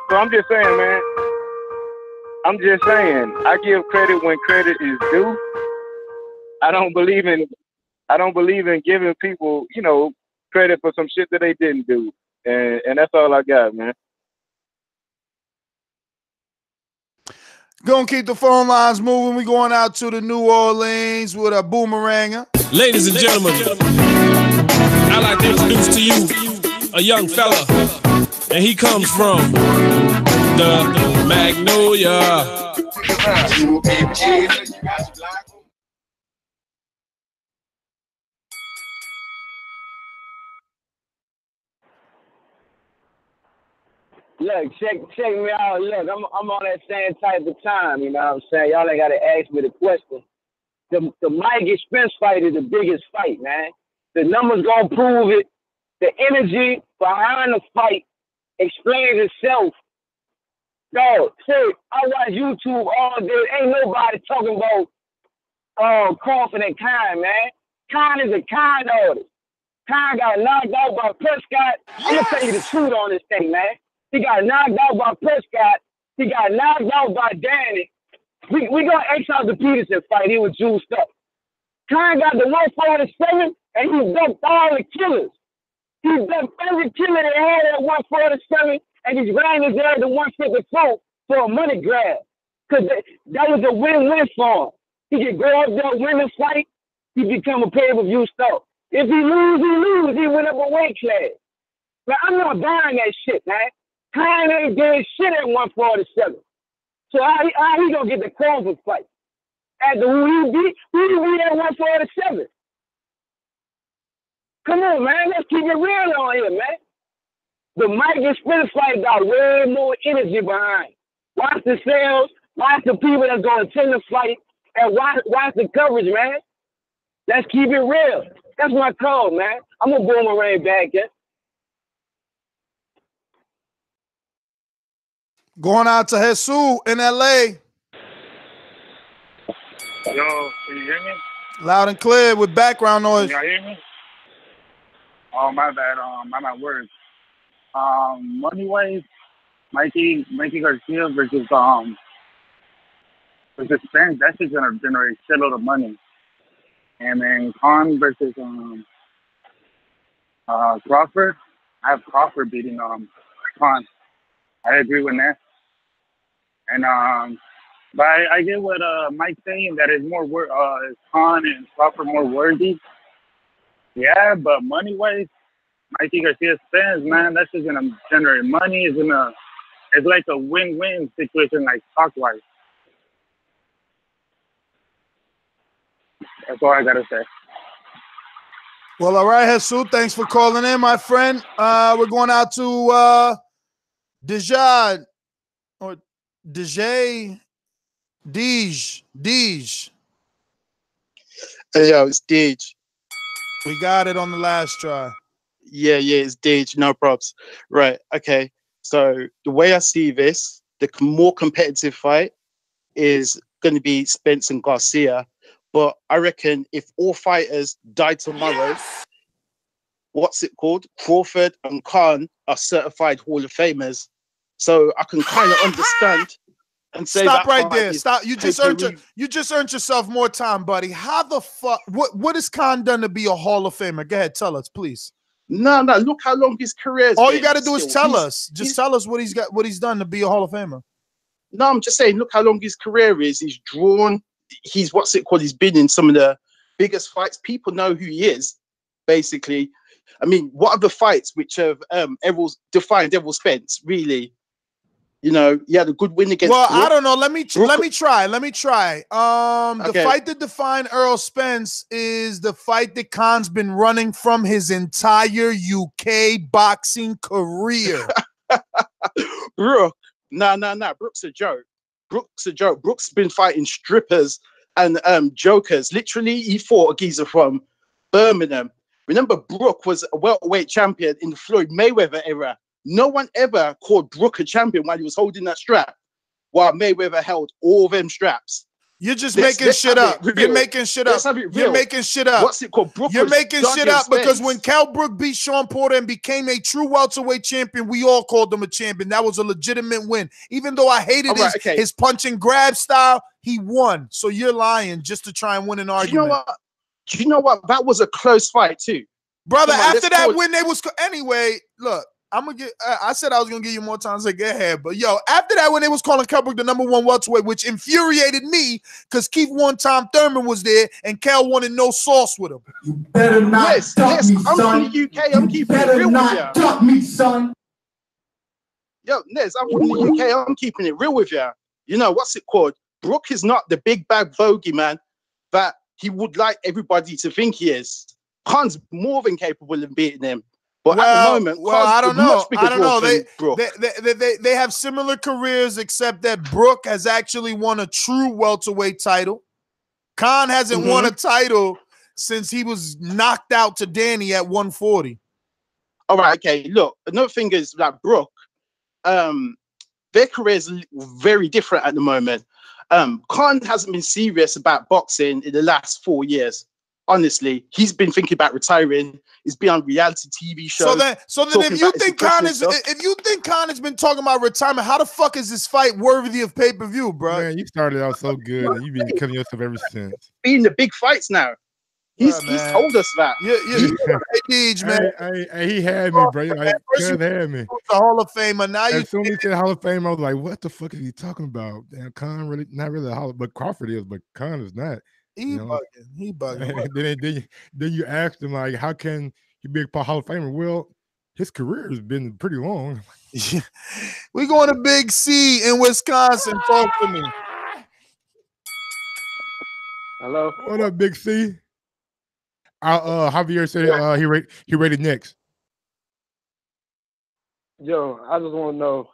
So I'm just saying, man. I'm just saying. I give credit when credit is due. I don't believe in giving people, you know, credit for some shit that they didn't do. And that's all I got, man. Gonna keep the phone lines moving. We going out to the New Orleans with a boomeranger. Ladies and gentlemen, I'd like to introduce to you a young fella, and he comes from the Magnolia. Look, check me out. Look, I'm on that same type of time, you know what I'm saying? Y'all ain't gotta ask me the question. The Mike Spence fight is the biggest fight, man. The numbers gonna prove it. The energy behind the fight explains itself. Yo, see, I watch YouTube all day. Ain't nobody talking about Crawford and Khan, man. Khan is a kind artist. Khan got knocked out by Prescott. I'm gonna tell you the truth on this thing, man. He got knocked out by Prescott. He got knocked out by Danny. We gonna X out the Peterson fight. He was juiced up. Khan got the 147, and he dumped all the killers. He dumped every killer they had at 147, and he's ran his ass to 154 for a money grab. Because that was a win-win for him. He could go up there, win the fight, he become a pay-per-view star. If he lose, he went up a weight class. But I'm not buying that shit, man. Khan ain't doing shit at 147. So how he gonna get the Crawford fight? After who he beat at 147? Come on, man. Let's keep it real on here, man. The Mike Spence fight got way more energy behind. Watch the sales. Watch the people that's gonna attend the fight, and watch the coverage, man. Let's keep it real. That's my call, man. I'm gonna boomerang back, yeah. Going out to Jesus in LA. Yo, can you hear me? Loud and clear with background noise. Can y'all hear me? Oh, my bad. I'm at work. Money-wise, Mikey Garcia versus Spence, that shit's gonna generate a shitload of money. And then Khan versus Crawford. I have Crawford beating Khan. I agree with that. And but I get what Mike's saying, that is is Khan and Crawford more worthy. Yeah, but money wise, Mikey Garcia Spence, man, that's just gonna generate money. It's like a win-win situation, like stock wise. That's all I gotta say. Well, all right, Jesus. Thanks for calling in, my friend. We're going out to Dej. Hey, yo, it's Dej. We got it on the last try. Yeah, it's Dej. No props. Right, okay. So the way I see this, the more competitive fight is going to be Spence and Garcia. But I reckon if all fighters die tomorrow, what's it called? Crawford and Khan are certified Hall of Famers. So I can kind of understand and say Stop that right fight there. is Stop. You just earned pay-per-view. you just earned yourself more time, buddy. How the fuck? What has Khan done to be a Hall of Famer? Go ahead, tell us, please. No, look how long his career is. All you got to do is tell us. Just tell us what he's done to be a Hall of Famer. No, I'm just saying, look how long his career is. He's drawn. He's what's it called? He's been in some of the biggest fights. People know who he is, basically. I mean, what are the fights which have defined Errol Spence? Really, you know, he had a good win against. Well, Brook. I don't know. Let me try. The Okay. fight that defined Errol Spence is the fight that Khan's been running from his entire UK boxing career. Brook. No. Brook's a joke. Brook's been fighting strippers and jokers. Literally, he fought a geezer from Birmingham. Remember, Brook was a welterweight champion in the Floyd Mayweather era. No one ever called Brook a champion while he was holding that strap, while Mayweather held all them straps. You're just making shit up. You're making shit up. You're making shit up. What's it called? Brook You're was making shit up Spence. because when Kell Brook beat Sean Porter and became a true welterweight champion, we all called him a champion. That was a legitimate win. Even though I hated his punch and grab style, he won. So you're lying just to try and win an argument. Do you know what? That was a close fight too. Brother, Come on, after let's that call- win, they was anyway. Look, I'm gonna get. I said I was gonna give you more time. So go ahead. But yo, after that, when they was calling Kell Brook the #1 welterweight, which infuriated me because Keith won, Tom Thurman was there, and Kell wanted no sauce with him. You better not duck me, I'm son. from the UK. I'm keeping it Better real with not you. duck me, son. Yo, Nez, I'm from the UK. I'm keeping it real with you. You know what's it called? Brook is not the big bag bogeyman that he would like everybody to think he is. Khan's more than capable of beating him. But at the moment, Khan's I don't a much know. bigger I don't know. draw than Brook. They have similar careers, except that Brook has actually won a true welterweight title. Khan hasn't won a title since he was knocked out to Danny at 140. All right, okay. Look, another thing is that Brook, their careers are very different at the moment. Khan hasn't been serious about boxing in the last 4 years. Honestly, he's been thinking about retiring. He's been on reality TV shows. So then, if you think Khan has been talking about retirement, how the fuck is this fight worthy of pay-per-view, bro? Man, you started out so good, and you've been killing yourself ever since. Being the big fights now. He's told us that. Man. He had me, bro. Like, Cuz had me. The Hall of Famer. Now as soon as he said Hall of Fame, I was like, "What the fuck is he talking about?" Damn, Khan really not really a Hall, but Crawford is, but Khan is not. He bugging. Then you asked him like, "How can he be a Hall of Famer?" Well, his career has been pretty long. We going to Big C in Wisconsin. Talk to me. Hello. What up, Big C? Javier said he rated next. Yo, I just want to know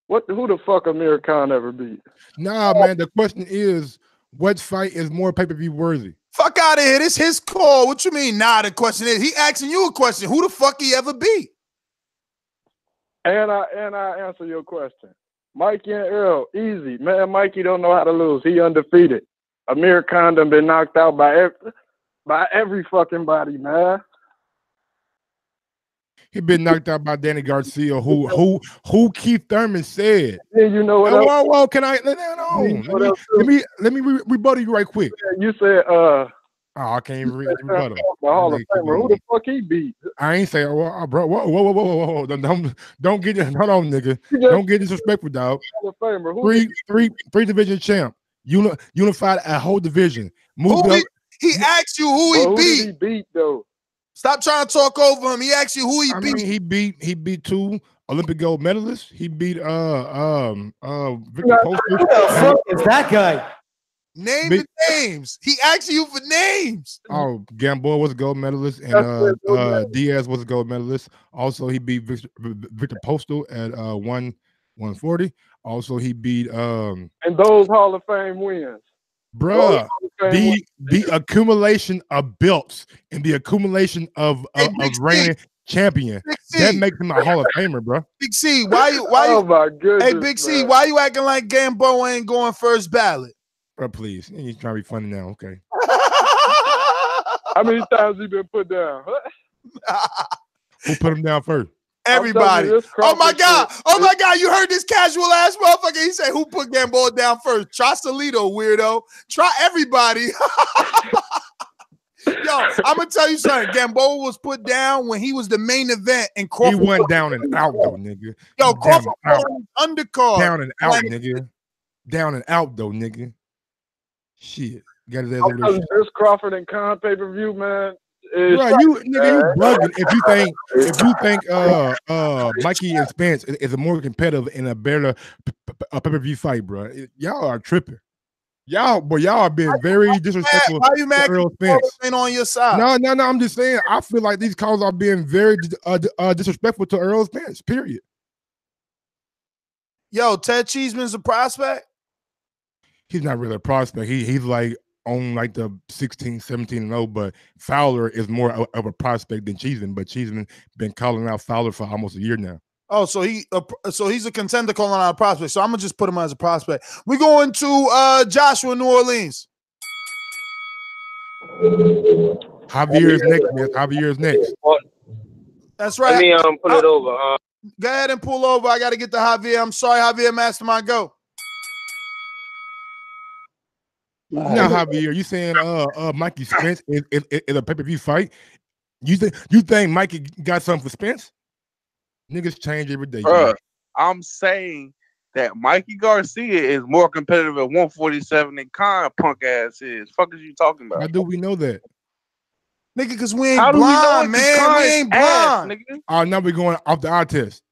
who the fuck Amir Khan ever beat? Nah, man. The question is, what fight is more pay-per-view worthy? Fuck out of here. This his call. What you mean? Nah, the question is, he asking you a question. Who the fuck he ever beat? And I answer your question. Mikey and Earl, easy. Man, Mikey don't know how to lose. He undefeated. Amir Khan done been knocked out by every fucking body, man. He been knocked out by Danny Garcia, who Keith Thurman said. Yeah, you know what? Whoa, can I? Let me rebuttal you right quick. You said I can't even rebuttal. Hall of Famer. Who the fuck he beat? I ain't say, bro. Whoa. Don't get it. Hold on, nigga. Don't get disrespectful, dog. Hall of Famer. Three division champ. Unified a whole division. He asked you who he beat. Who did he beat though? Stop trying to talk over him. He asked you who he beat. Mean, he beat 2 Olympic gold medalists. He beat Victor Postol. Who the fuck is that guy? Name the names. He asked you for names. Oh, Gamboa was a gold medalist, and Diaz was a gold medalist. Also, he beat Victor Postol at 140. Also, he beat and those Hall of Fame wins. Bruh, the accumulation of belts and the accumulation of reigning champion. That makes him a Hall of Famer, bro. Big C, why you? Oh my goodness. Hey, Big C, why you acting like Gamboa ain't going first ballot? Bro, please. He's trying to be funny now. Okay. How many times he been put down? Who put him down first? Everybody. Oh my God. Oh my God. You heard this casual ass motherfucker. He said, who put Gamboa down first? Try Salito, weirdo. Try everybody. Yo, I'm gonna tell you something. Gamboa was put down when he was the main event, and Crawford. He went down and out, though, nigga. Yo, Crawford was undercard. Down and out, nigga. Down and out, though, nigga. Shit. Got his ass over there. This Crawford and Khan pay-per-view, man. Bro, you bugging if you think Mikey and Spence is a more competitive and a better pay-per-view fight, bro. Y'all are tripping. Y'all are being very disrespectful. Why you mad? Earl Spence ain't on your side. No. I'm just saying. I feel like these calls are being very disrespectful to Earl Spence. Period. Yo, Ted Cheeseman's a prospect. He's not really a prospect. He's like on like the 16, 17-0, but Fowler is more of a prospect than Cheeseman. But Cheeseman been calling out Fowler for almost a year now. Oh, so he's a contender calling out a prospect. So I'm gonna just put him as a prospect. We going to Joshua, New Orleans. Javier is next, man. Javier is next. That's right. Let me pull it over. Go ahead and pull over. I got to get the Javier. I'm sorry, Javier Mastermind. Go. Now, Javier, you saying Mikey Spence is a pay-per-view fight? You think Mikey got something for Spence? Niggas change every day. Bruh, I'm saying that Mikey Garcia is more competitive at 147 than Khan punk ass is. Fuck is you talking about? How do we know that? Nigga, because we ain't blind, man. We ain't blind. Now we're going off the eye test.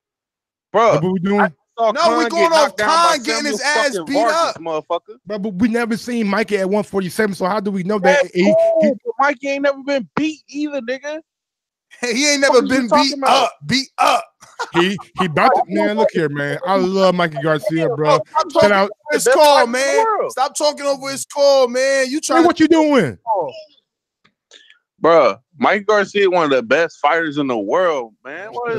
Bro, what we doing? No, we going off Khan getting his ass beat up. Motherfucker. But we never seen Mikey at 147, so how do we know that? Mikey ain't never been beat either, nigga. He ain't never been beat up. He about to, man. Look here, man. I love Mikey Garcia, bro. Shout out his call, man. Stop talking over his call, man. You trying? What you doing, bro? Mikey Garcia, one of the best fighters in the world, man. I'm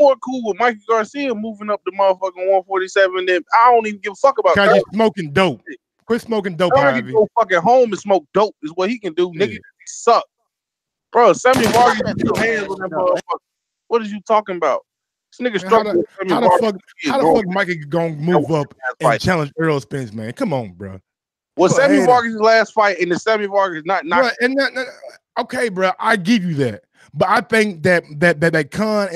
more cool with Mikey Garcia moving up the motherfucking 147 than I don't even give a fuck about. Cause he's smoking dope. Quit smoking dope, Ivy. Go fucking home and smoke dope is what he can do, nigga. He suck. Bro, Sammy Vargas put hands on that motherfucker. What is you talking about? This nigga struggling. How the fuck Mikey gonna move up and challenge Earl Spence, man? Come on, bro. Was Sammy Vargas' last fight in the Sammy Vargas not okay, bro, I give you that. But I think that Khan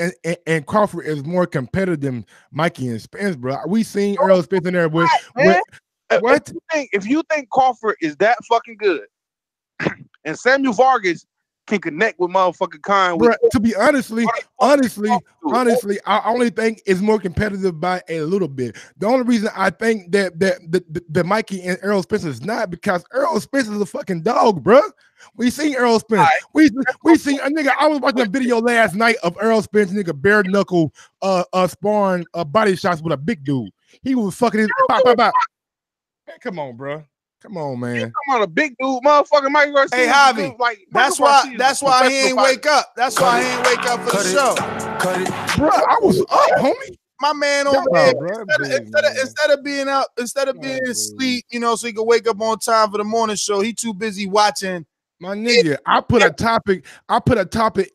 and Crawford is more competitive than Mikey and Spence, bro. We seen Earl Spence in there with what? If you think Crawford is that fucking good, and Samuel Vargas can connect with motherfucking Khan. To be honestly, I only think it's more competitive by a little bit. The only reason I think that Mikey and Earl Spence is not because Earl Spence is a fucking dog, bro. We seen Earl Spence. We seen a nigga. I was watching a video last night of Earl Spence, nigga, bare knuckle, sparring body shots with a big dude. He was fucking his pop. Man, come on, bro. Come on, man. Come on, a big dude, motherfucking Mikey Garcia. Hey, Javi, that's why he ain't wake up. That's why he ain't wake up for the show. Bro, I was up, homie. My man over there, instead of being asleep, you know, so he could wake up on time for the morning show, he too busy watching. My nigga, I put a topic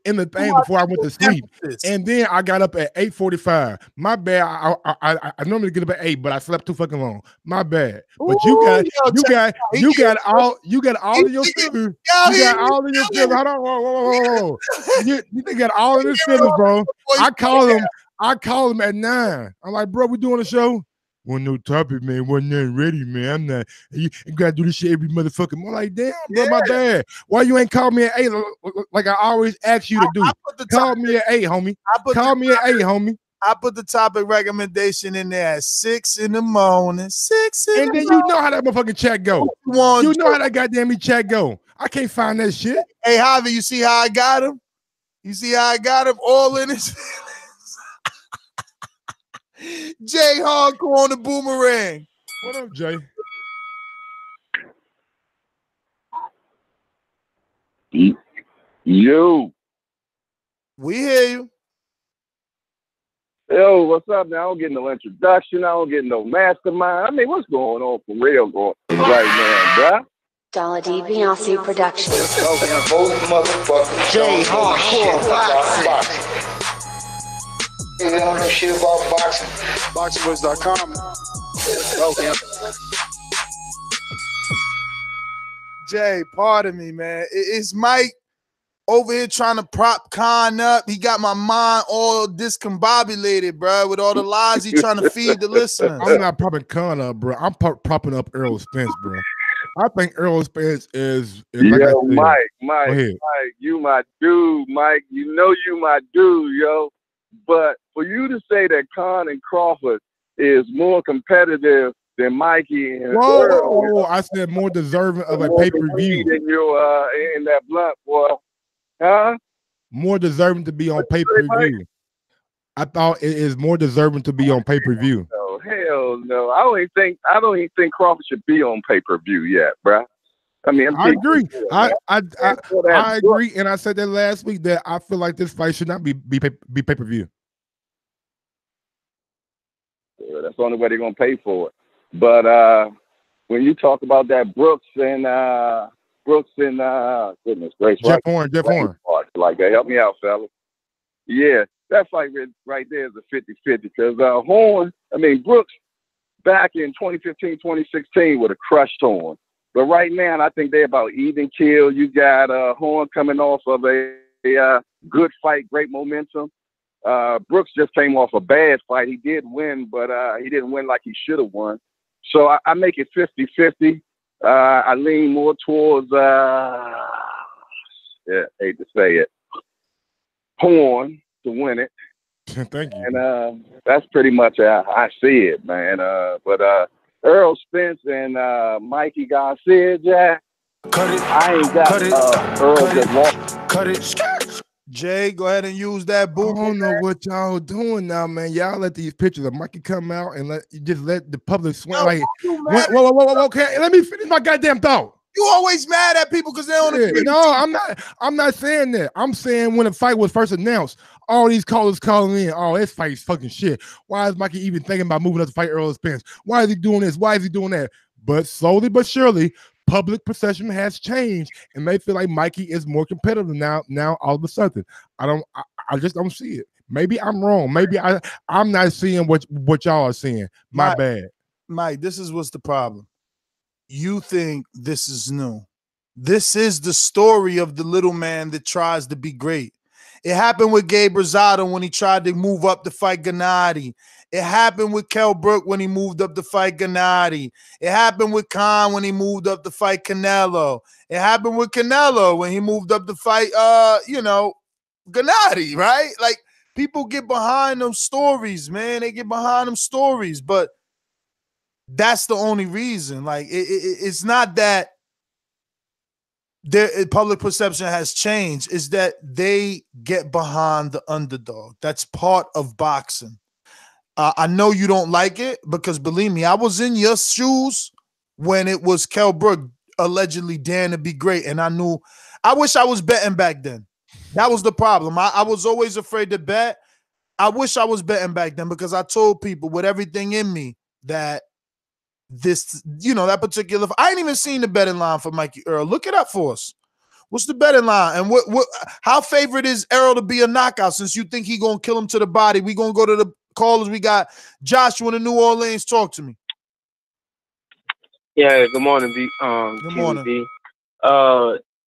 in the thing before I went to sleep, and then I got up at 8:45. My bad. I normally get up at 8, but I slept too fucking long. My bad. But you got all of your feelings. You got all of your feelings. Hold on, whoa. You got all of your feelings, bro. I call him at 9. I'm like, bro, we doing a show. Wasn't no topic, man. Wasn't nothing ready, man. I'm not. You gotta do this shit every motherfucking morning. Like, damn, bro, my bad. Why you ain't call me at 8 like I always ask you to do? Call me at 8, homie. Call me at 8, homie. I put the topic recommendation in there at 6 in the morning. 6 in the morning. And then you know how that motherfucking chat go. You know how that goddamn chat go. I can't find that shit. Hey, Javi, you see how I got him? You see how I got him all in his feelings? Jay Hardcore on the boomerang. What up, Jay? You. We hear you. Yo, what's up, man? I don't get no introduction. I don't get no mastermind. I mean, what's going on for real going right now, bruh? Dollar D Beyonce Productions. J Hardcore Boxing. They don't know shit about boxing. ThaBoxingvoice.com. Jay, pardon me, man. It's Mike over here trying to prop Khan up. He got my mind all discombobulated, bro, with all the lies he trying to feed the listeners. I'm not propping Khan up, bro. I'm propping up Errol Spence, bro. I think Errol Spence is like yo, Mike, you my dude, Mike. You know you my dude, yo. But for you to say that Khan and Crawford is more competitive than Mikey and whoa, I said more deserving of a pay-per-view than you in that blunt, boy. Huh? More deserving to be on pay-per-view. I thought it is more deserving to be on pay-per-view. No, hell no. I don't even think Crawford should be on pay-per-view yet, bro. I mean, I agree. I agree, and I said that last week that I feel like this fight should not be pay-per-view. Yeah, that's the only way they're gonna pay for it. But when you talk about that Brooks and goodness gracious, Jeff Horn. Like that, help me out, fella. Yeah, that fight right there is a 50-50 because Brooks back in 2015, 2016 would have crushed Horn. But right now, I think they're about even kill. You got Horn coming off of a good fight, great momentum. Brooks just came off a bad fight. He did win, but he didn't win like he should have won. So I make it 50-50. I lean more towards, hate to say it, Horn to win it. Thank you. And that's pretty much how I see it, man. But Errol Spence and Mikey Garcia, Jack, I ain't got Earl just lost. Cut it. Jay, go ahead and use that book. I don't know what y'all doing now, man. Y'all let these pictures of Mikey come out and let the public swing. Like, whoa, okay, let me finish my goddamn thought. You always mad at people because they don't agree. No, I'm not saying that. I'm saying when the fight was first announced, all these callers calling in, oh, this fight's fucking shit. Why is Mikey even thinking about moving up to fight Errol Spence? Why is he doing this? Why is he doing that? But slowly but surely, public perception has changed, and they feel like Mikey is more competitive now. Now all of a sudden, I just don't see it. Maybe I'm wrong. Maybe I'm not seeing what y'all are seeing. My bad. Mike, this is what's the problem. You think this is new. This is the story of the little man that tries to be great. It happened with Gabe Rosado when he tried to move up to fight Gennady. It happened with Kell Brook when he moved up to fight Gennady. It happened with Khan when he moved up to fight Canelo. It happened with Canelo when he moved up to fight, Gennady, right? Like, people get behind them stories, man. They get behind them stories, but that's the only reason. Like, it's not that their public perception has changed. It's that they get behind the underdog. That's part of boxing. I know you don't like it because, believe me, I was in your shoes when it was Kell Brook allegedly daring to be great, and I wish I was betting back then. That was the problem. I was always afraid to bet. I wish I was betting back then because I told people with everything in me that that particular, I ain't even seen the betting line for Mikey Earl. Look it up for us. What's the betting line? And how favorite is Errol to be a knockout since you think he gonna kill him to the body? We gonna go to the callers. We got Joshua in New Orleans. Talk to me. Yeah, good morning, B. Good morning. B.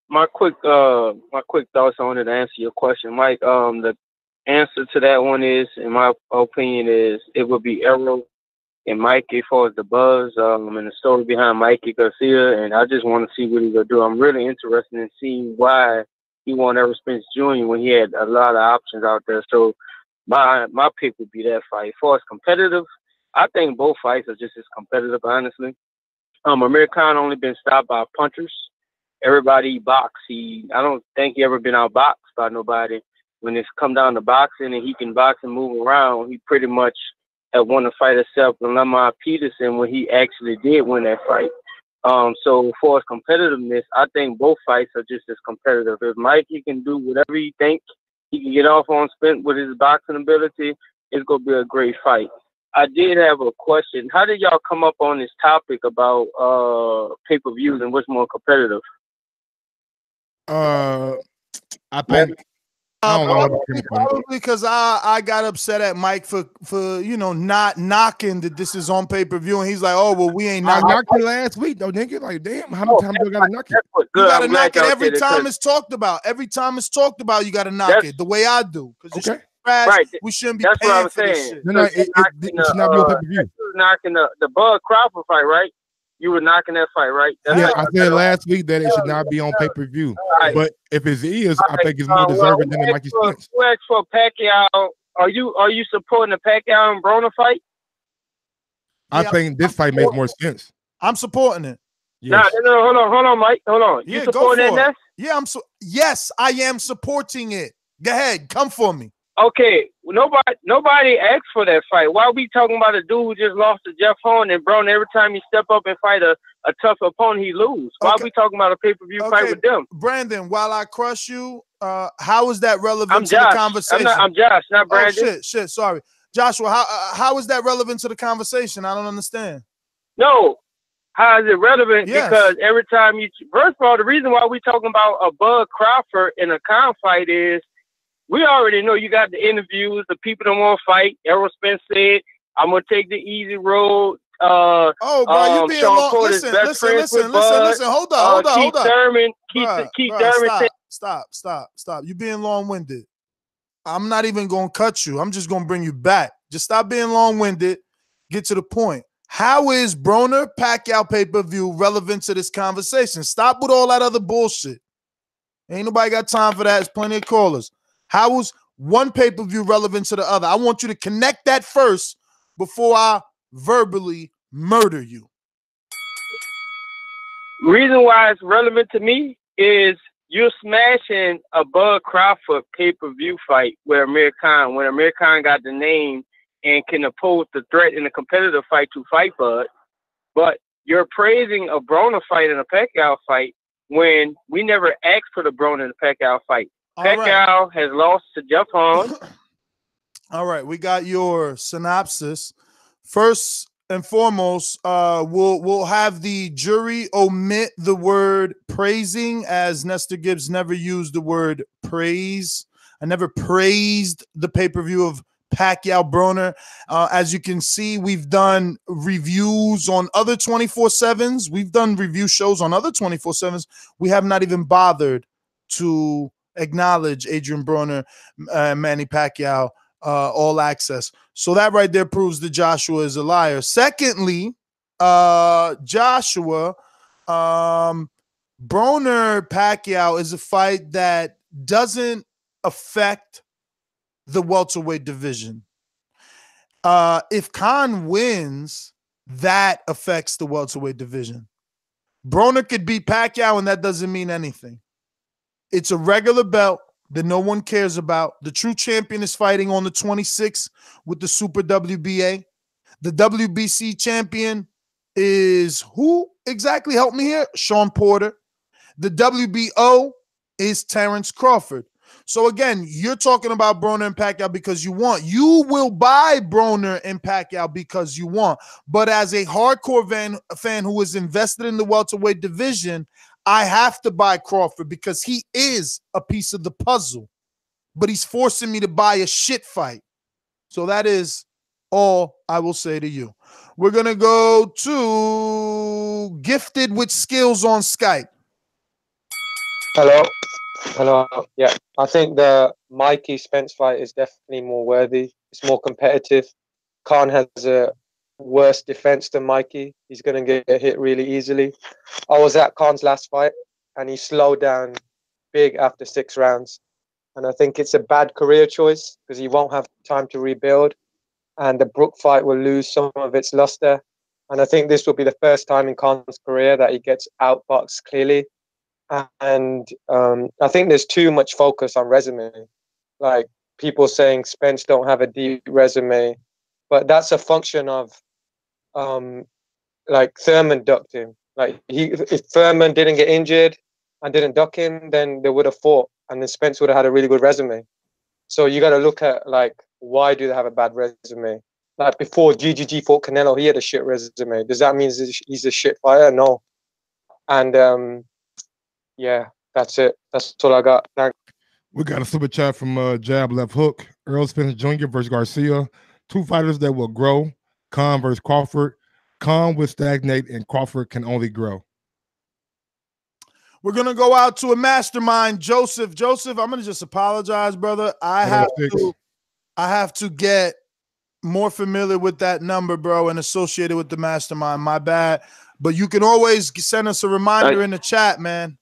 My quick thoughts. I wanted to answer your question, Mike. The answer to that one is, in my opinion, is it would be Errol and Mikey as far as the buzz and the story behind Mikey Garcia, and I just want to see what he's gonna do. I'm really interested in seeing why he won Errol Spence Jr. when he had a lot of options out there. So my pick would be that fight. As far as competitive, I think both fights are just as competitive, honestly. Amir Khan only been stopped by punchers. Everybody box. I don't think he ever been outboxed by nobody. When it's come down to boxing and he can box and move around, he pretty much had won the fight except for Lamar Peterson when he actually did win that fight. So for competitiveness, I think both fights are just as competitive. If Mikey can do whatever he think he can get off on Spence with his boxing ability, it's gonna be a great fight. I did have a question. How did y'all come up on this topic about pay-per-views and what's more competitive? I think I don't know. Probably because I got upset at Mike for not knocking that this is on pay-per-view, and he's like, oh well, we ain't I knocking. knocked it last week though, nigga. Like, damn, how many times do I gotta knock it? You gotta knock it every time it's talked about. Every time it's talked about, you gotta knock it the way I do. Because Right. We shouldn't be That's what I paying was for this saying. shit. No, it should not be on pay-per-view. You was knocking the Bud Crawford fight, right? You were knocking that fight, right? That's Yeah, like, I said last week that it should not be on pay-per-view. Right. But if it is, I think it's more deserving than the Mikey Spence. Who asked for Pacquiao? Are you supporting the Pacquiao and Broner fight? I think this fight makes more sense. I'm supporting it. Yes. No, hold on, Mike. Hold on. Yeah, You supporting that? Yeah, yes, I am supporting it. Go ahead, come for me. Okay, nobody asked for that fight. Why are we talking about a dude who just lost to Jeff Horn and Brown? Every time he step up and fight a tough opponent, he lose. Why are we talking about a pay-per-view fight with them? Brandon, while I crush you, how is that relevant I'm to Josh. the conversation? I'm Josh, not Brandon. Oh, shit, sorry. Joshua, how is that relevant to the conversation? I don't understand. No, how is it relevant? Yes. Because every time first of all, the reason why we talking about a Bud Crawford in a Khan fight is we already know you got the interviews, the people that want to fight. Errol Spence said, I'm going to take the easy road. Bro, you being Sean long. Porter's Listen, best friends with Bud. Hold up. Keith Thurman. Keith Thurman. Stop. You being long-winded. I'm not even going to cut you. I'm just going to bring you back. Just stop being long-winded. Get to the point. How is Broner Pacquiao pay-per-view relevant to this conversation? Stop with all that other bullshit. Ain't nobody got time for that. There's plenty of callers. How is one pay-per-view relevant to the other? I want you to connect that first before I verbally murder you. Reason why it's relevant to me is you're smashing a Bud Crawford pay-per-view fight where Amir Khan, when Amir Khan got the name and can oppose the threat in a competitive fight to fight Bud, but you're praising a Broner fight and a Pacquiao fight when we never asked for the Broner and the Pacquiao fight. Pacquiao has lost to Jeff Horn. All right, we got your synopsis. First and foremost, we'll have the jury omit the word praising, as Nestor Gibbs never used the word praise. I never praised the pay-per-view of Pacquiao Broner. As you can see, we've done reviews on other 24/7s. We've done review shows on other 24/7s. We have not even bothered to acknowledge Adrian Broner, Manny Pacquiao, all access. So that right there proves that Joshua is a liar. Secondly, Joshua, Broner Pacquiao is a fight that doesn't affect the welterweight division. If Khan wins, that affects the welterweight division. Broner could beat Pacquiao, and that doesn't mean anything. It's a regular belt that no one cares about. The true champion is fighting on the 26th with the Super WBA. The WBC champion is who exactly? Help me here. Sean Porter. The WBO is Terence Crawford. So again, you're talking about Broner and Pacquiao because you want. You will buy Broner and Pacquiao because you want. But as a hardcore fan who is invested in the welterweight division, I have to buy Crawford because he is a piece of the puzzle. But he's forcing me to buy a shit fight. So that is all I will say to you. We're going to go to Gifted with Skills on Skype. Hello. Yeah, I think the Mikey Spence fight is definitely more worthy. It's more competitive. Khan has a worse defense than Mikey. He's going to get hit really easily. I was at Khan's last fight, and he slowed down big after 6 rounds. And I think it's a bad career choice because he won't have time to rebuild. And the Brook fight will lose some of its luster. And I think this will be the first time in Khan's career that he gets outboxed clearly. And I think there's too much focus on resume. Like people saying Spence don't have a deep resume. But that's a function of like Thurman ducked him. Like if Thurman didn't get injured and didn't duck him, then they would have fought, and then Spence would have had a really good resume. So you got to look at like why do they have a bad resume? Like before GGG fought Canelo, he had a shit resume. Does that mean he's a shit fighter? No. And yeah, that's it. That's all I got. Thanks. We got a super chat from Jab Left Hook. Earl Spence Jr. versus Garcia. 2 fighters that will grow. Khan versus Crawford. Khan will stagnate and Crawford can only grow. We're going to go out to a mastermind, Joseph. Joseph, I'm going to just apologize, brother. I have to get more familiar with that number, bro, and associated with the mastermind. My bad. But you can always send us a reminder in the chat, man.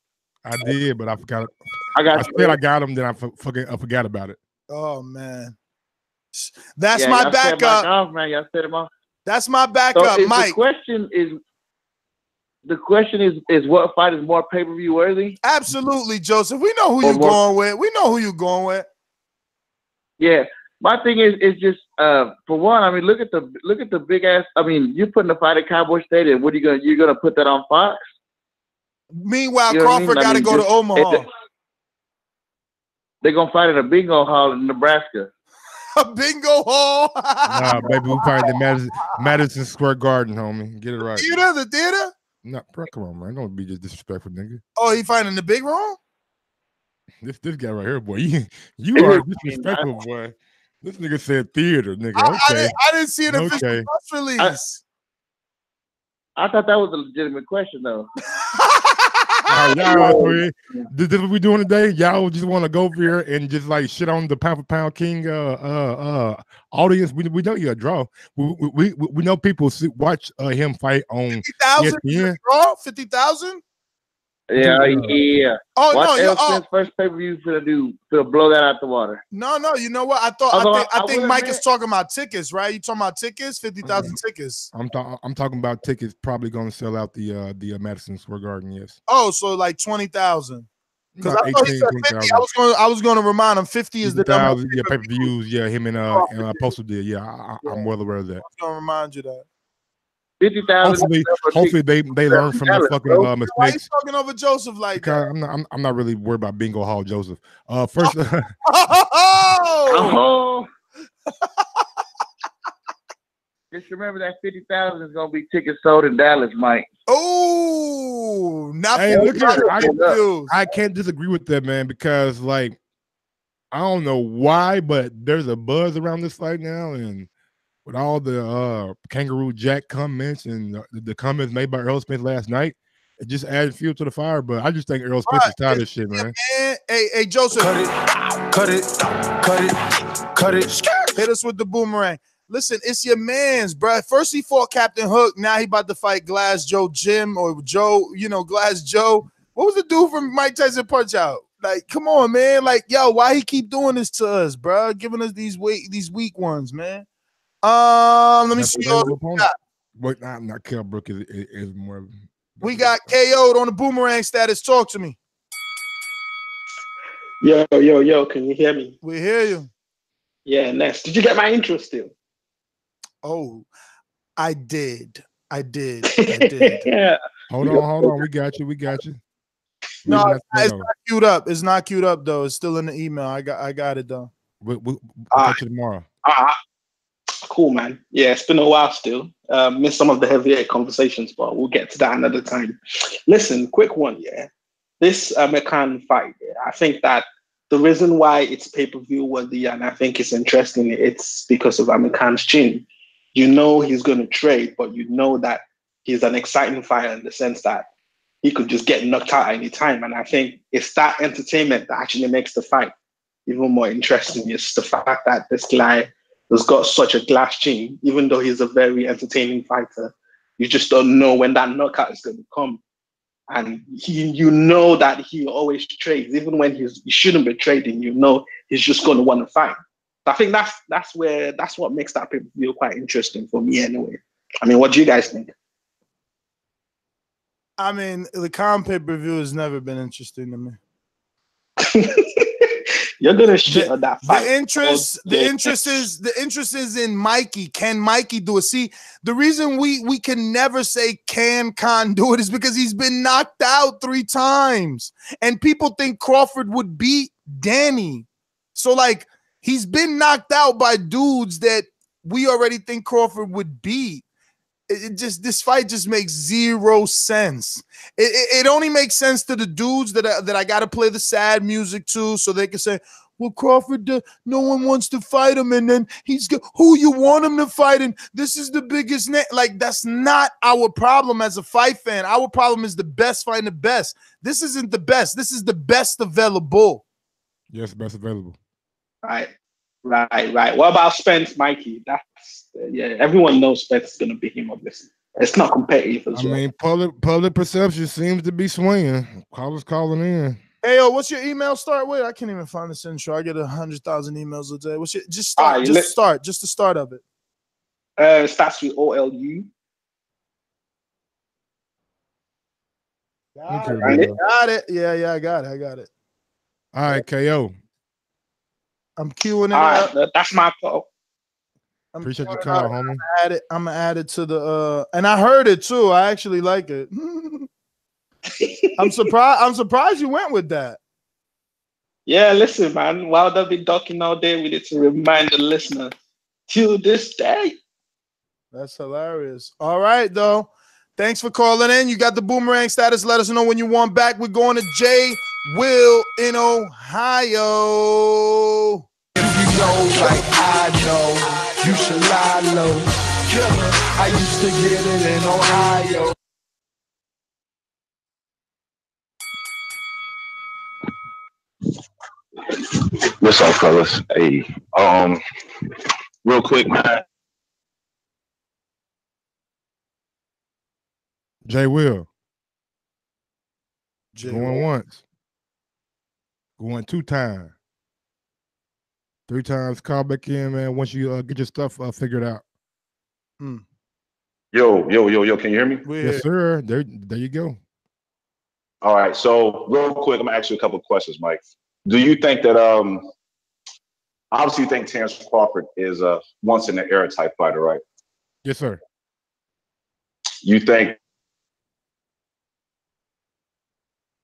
I did, but I forgot. I said I got them, then I forgot about it. Oh, man. That's my backup. Man, y'all set him off. That's my backup, so Mike. The question is what fight is more pay-per-view worthy? Absolutely, Joseph. We know who you're going with. We know who you're going with. Yeah. My thing is just for one, I mean, look at the big ass. I mean, you're putting the fight at Cowboy Stadium. What are you're gonna put that on Fox? Meanwhile, you know Crawford got to go to Omaha. They're gonna fight at a bingo hall in Nebraska. A bingo hall? Nah, baby, we fight at Madison Square Garden, homie. Get it right. The theater? No, bro, come on, man. Don't be just disrespectful, nigga. Oh, he fighting the big room? This guy right here, boy. You are disrespectful, boy. This nigga said theater, nigga. Okay. I didn't see an official press release. I thought that was a legitimate question, though. Y'all, this is what we doing today. Y'all just want to go over here and just like shit on the pound for pound king audience. We know you're a draw. We know people watch him fight on 50,000 draw. 50,000. Yeah. Oh Watch no! First pay-per-view to blow that out the water. No. You know what? I think Mike is talking about tickets, right? You talking about tickets? 50,000 tickets. I'm talking about tickets. Probably going to sell out the Madison Square Garden. Yes. Oh, so like 20,000. Because I thought he said 50. I was going to remind him 50 is the number. Yeah, pay-per-views. Yeah, him and Postal did. Yeah, I'm well aware of that. I was going to remind you that. 50,000. Hopefully they learn from their fucking mistakes. Why are you talking over Joseph like that? I'm not really worried about bingo hall Joseph. First. Just remember that 50,000 is gonna be tickets sold in Dallas, Mike. Oh, not hey, look at I can't disagree with that, man, because like I don't know why, but there's a buzz around this fight now, and with all the Kangaroo Jack comments and the comments made by Earl Spence last night, it just added fuel to the fire. But I just think Earl Spence is tired of this shit, man. Hey, Joseph. Cut it. Hit us with the boomerang. Listen, it's your man's, bro. First he fought Captain Hook. Now he about to fight Glass Joe Jim or Joe, Glass Joe. What was the dude from Mike Tyson Punch-Out? Like, come on, man. Like, yo, why he keep doing this to us, bro? Giving us these weak ones, man. Let me see. But not Kell Brook is more. We got KO'd on the boomerang status. Talk to me. Yo, can you hear me? We hear you. Yeah, next. Did you get my intro still? Oh, I did. Yeah. Hold on. We got you. No, it's not queued up. It's not queued up though. It's still in the email. I got it though. We'll catch you tomorrow. Cool, man. Yeah, it's been a while still. Missed some of the heavyweight conversations, but we'll get to that another time. Listen, quick one, yeah. This Amir Khan fight, I think that the reason why it's pay-per-view worthy, and I think it's interesting, it's because of Amir Khan's chin. You know he's going to trade, but you know that he's an exciting fighter in the sense that he could just get knocked out at any time. And I think it's that entertainment that actually makes the fight even more interesting. It's the fact that this guy has got such a glass chin, even though he's a very entertaining fighter. You just don't know when that knockout is going to come. And you know that he always trades, even when he shouldn't be trading. You know he's just going to want to fight. I think that's what makes that pay-per-view quite interesting for me, anyway. I mean, what do you guys think? I mean, the Khan pay-per-view has never been interesting to me. You're gonna shit on that fight. The interest is in Mikey. Can Mikey do it? See, the reason we can never say can Khan do it is because he's been knocked out 3 times, and people think Crawford would beat Danny. So like he's been knocked out by dudes that we already think Crawford would beat. This fight just makes 0 sense. It only makes sense to the dudes that I got to play the sad music to, so they can say, "Well, Crawford, no one wants to fight him, and then who you want him to fight, and this is the biggest name." Like that's not our problem as a fight fan. Our problem is the best fighting the best. This isn't the best. This is the best available. Yes, best available. Right. What about Spence, Mikey? That's everyone knows Spence is gonna beat him. Obviously, it's not competitive as well. I mean, public perception seems to be swinging. Callers calling in. Hey, yo, what's your email start with? I can't even find this intro. I get 100,000 emails a day. What's your just start? Right, Just the start of it. It starts with OLU. Got it. Yeah, I got it. All right, KO. I'm queuing it up. That's my call. Appreciate your call, homie. I'm gonna add it to the and I heard it too. I actually like it. I'm surprised you went with that. Yeah, listen, man. While they've been talking all day, we need to remind the listener to this day. That's hilarious. All right, though. Thanks for calling in. You got the boomerang status. Let us know when you want back. We're going to J. Will in Ohio. If you know like I know, you should lie low. Killer, I used to get it in Ohio. What's up, fellas? Hey, real quick, man. J. Will. Going once. Going 2 times. 3 times. Call back in, man. Once you get your stuff figured out. Yo. Can you hear me? Yes, sir. There you go. All right. So, real quick, I'm gonna ask you a couple of questions, Mike. Do you think that obviously you think Terence Crawford is a once in the era type fighter, right? Yes, sir. You think?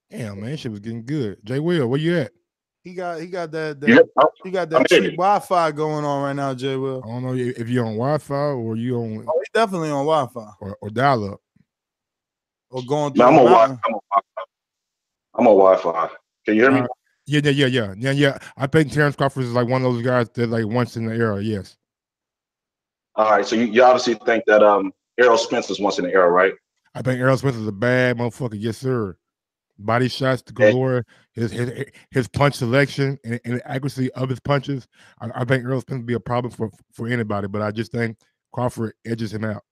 Damn, man, shit was getting good. J. Will, where you at? He got that cheap Wi-Fi going on right now, J. Will. I don't know if you're on Wi-Fi or you on. Oh, he's definitely on Wi-Fi or dial up. Or going through. No, I'm on Wi-Fi. Can you hear me? Yeah. I think Terence Crawford is like one of those guys that like once in the era. Yes. All right. So you obviously think that Errol Spence is once in the era, right? I think Errol Spence is a bad motherfucker. Yes, sir. Body shots to galore. His punch selection and the accuracy of his punches. I think Errol Spence would be a problem for anybody, but I just think Crawford edges him out.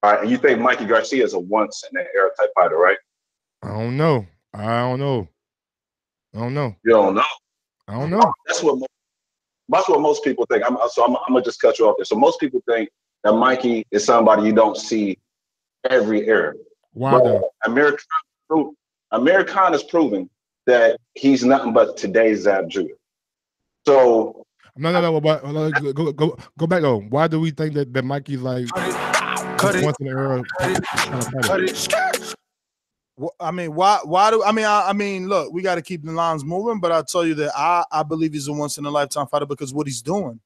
All right. And you think Mikey Garcia is a once in the era type fighter, right? I don't know. You don't know? I don't know. That's what most people think. I'm gonna just cut you off there. So most people think that Mikey is somebody you don't see every era. Why though? Amir Khan has proven that he's nothing but today's Zab Judah. So no. Go back though. Why do we think that Mikey's like once in the era? I mean, look, we got to keep the lines moving, but I'll tell you that I believe he's a once in a lifetime fighter because what he's doing.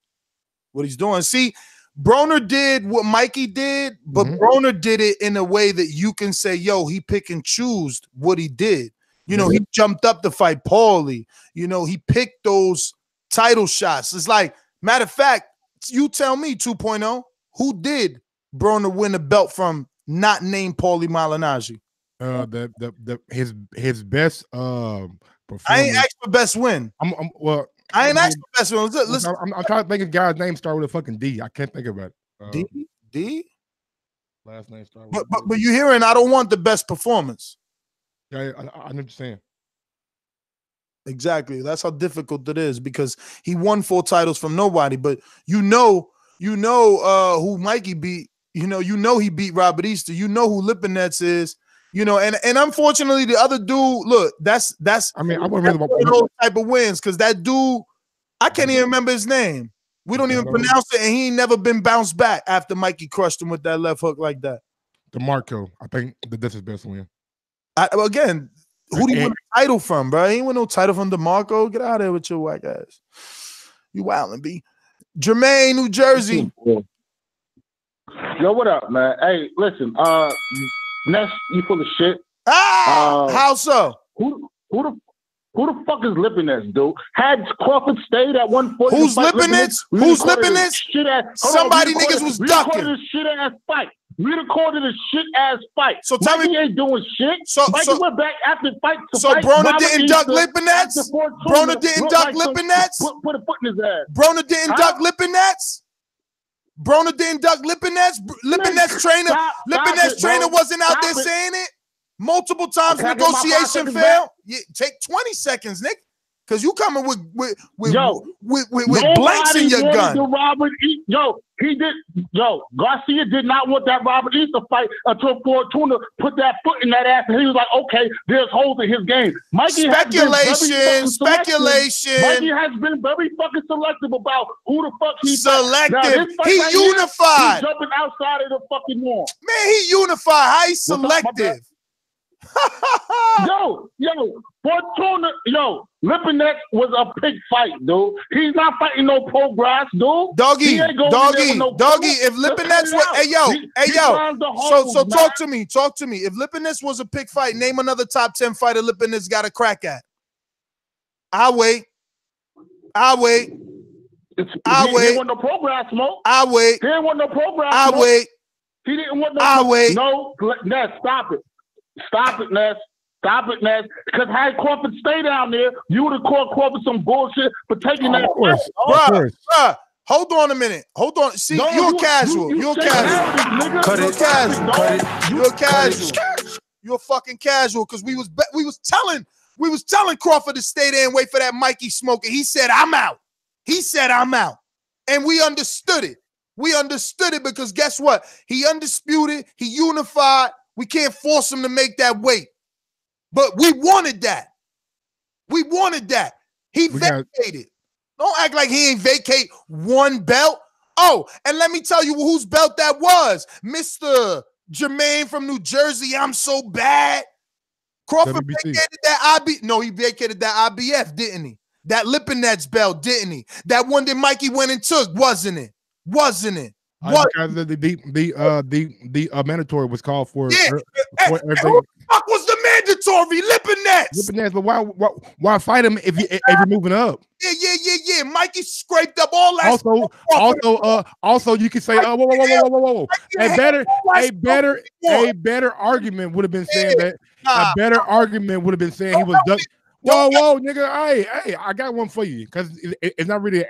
See, Broner did what Mikey did, but Broner did it in a way that you can say, yo, he pick and choose what he did. You know, he jumped up to fight Paulie. You know, he picked those title shots. It's like, matter of fact, you tell me 2.0, who did Broner win a belt from not named Paulie Malignaggi? His best performance. I ain't asked for best win. I ain't asked for best win. Listen, I'm trying to think of guy's name start with a fucking D. I can't think about it. D? Last name start with but you hearing I don't want the best performance. Yeah, I understand. Exactly. That's how difficult it is because he won 4 titles from nobody, but you know who Mikey beat. You know he beat Robert Easter. You know who Lipinets is. You know, and unfortunately, the other dude, look, that's I mean, I that's wouldn't one of those type of wins because that dude, I can't even remember his name. We don't even pronounce it, and he ain't never been bounced back after Mikey crushed him with that left hook like that. DeMarco, I think that's his best win. Again, who do you win a title from, bro? He ain't win no title from DeMarco. Get out of here with your whack ass. You wildin', B. Jermaine, New Jersey. Yo, what up, man? Hey, listen, Ness, you full of shit. How so? Who the fuck is Lipinets, dude? Had Crawford stayed at 140? Who's Lipinets? Who's Lipinets? Somebody niggas was ducking. We recorded a shit-ass fight. We recorded a shit-ass fight. So tell Mikey me, ain't doing shit. Mikey went back after fight to so fight. Broner didn't duck Lipinets? Broner didn't duck Lipinets? Put a foot in his ass. Broner didn't duck Lipinets? Broner didn't duck Lipinets? Lipinets trainer wasn't out there saying it? Multiple times negotiation failed. Yeah, take 20 seconds, Nick. Because you coming with blanks in your gun. Garcia did not want that Robert Easter fight until Fortuna put that foot in that ass, and he was like, okay, there's holes in his game. Mikey Speculation. Mikey has been very fucking selective about who the fuck he selective. He unified. He's jumping outside of the fucking norm. Man, he unified. How he selective? Fortuna, Lipinets was a pig fight, dude. He's not fighting no pro grass, dude. Doggy, if Lipinets was, so talk to me. If Lipinets was a pig fight, name another top 10 fighter Lipinets got a crack at. I'll wait. He didn't want no pro grass smoke. I'll wait. He didn't want no pro grass I'll smoke. wait. He didn't want no. I'll wait. No, Ness, stop it. Stop it, Ness. Stop it, Ness. Because had Crawford stay down there, you would have called Crawford some bullshit for taking that. Bruh, hold on a minute. Hold on. See, you're casual. You're casual. Cut it. You're casual. You're fucking casual because we was telling Crawford to stay there and wait for that Mikey smoking. He said, I'm out. And we understood it. We understood it because guess what? He undisputed. He unified. We can't force him to make that weight. But we wanted that. He vacated. Don't act like he ain't vacate one belt. Oh, and let me tell you whose belt that was. Mr. Jermaine from New Jersey. I'm so bad. Crawford vacated that IB. No, he vacated that IBF, didn't he? That Lipinets belt, didn't he? That one that Mikey went and took, wasn't it? What? Because the mandatory was called for. Yeah. What the fuck was the mandatory? Lipinets. But why fight him if you're moving up? Yeah. Mikey scraped up all that. Also, you can say, whoa. A better argument would have been saying that. A better argument would have been saying he was duck. Whoa, nigga. Hey, I got one for you because it's not really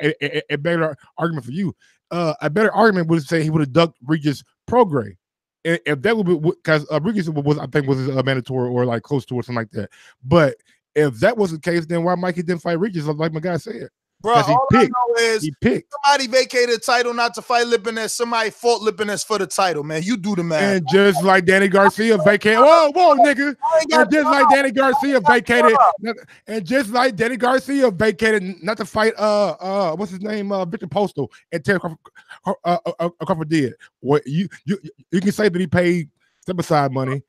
a better argument for you. A better argument would say he would have ducked Regis Prograis. If that would be because Regis was, I think, was mandatory or like close to it, something like that. But if that was the case, then why Mikey didn't fight Regis, like my guy said? Bro, all I know is somebody vacated a title not to fight Lipinets. Somebody fought Lipinets for the title, man. You do the math. And just like Danny Garcia vacated, nigga. And just like Danny Garcia vacated, not to fight what's his name, Victor Postal, and Terence Crawford did. What you can say that he paid step aside money.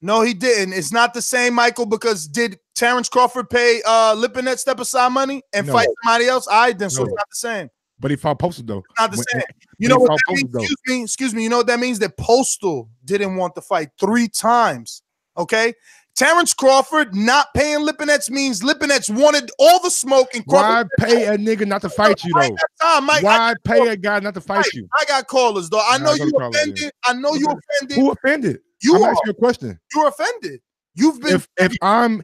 No, he didn't. It's not the same, Michael, because did Terence Crawford pay Lipinets step aside money and fight somebody else? Then so it's not the same. But he fought Postal though. It's not the same. You know what that means? Excuse me. You know what that means? That Postal didn't want to fight 3 times. Okay. Terence Crawford not paying Lipinets means Lipinets wanted all the smoke and Crawford. Why pay a nigga not to fight you though? Why pay a guy not to fight you? I got callers though. I know you offended. I know you offended. Who offended? I'm asking you a question. You're offended. You've been if I'm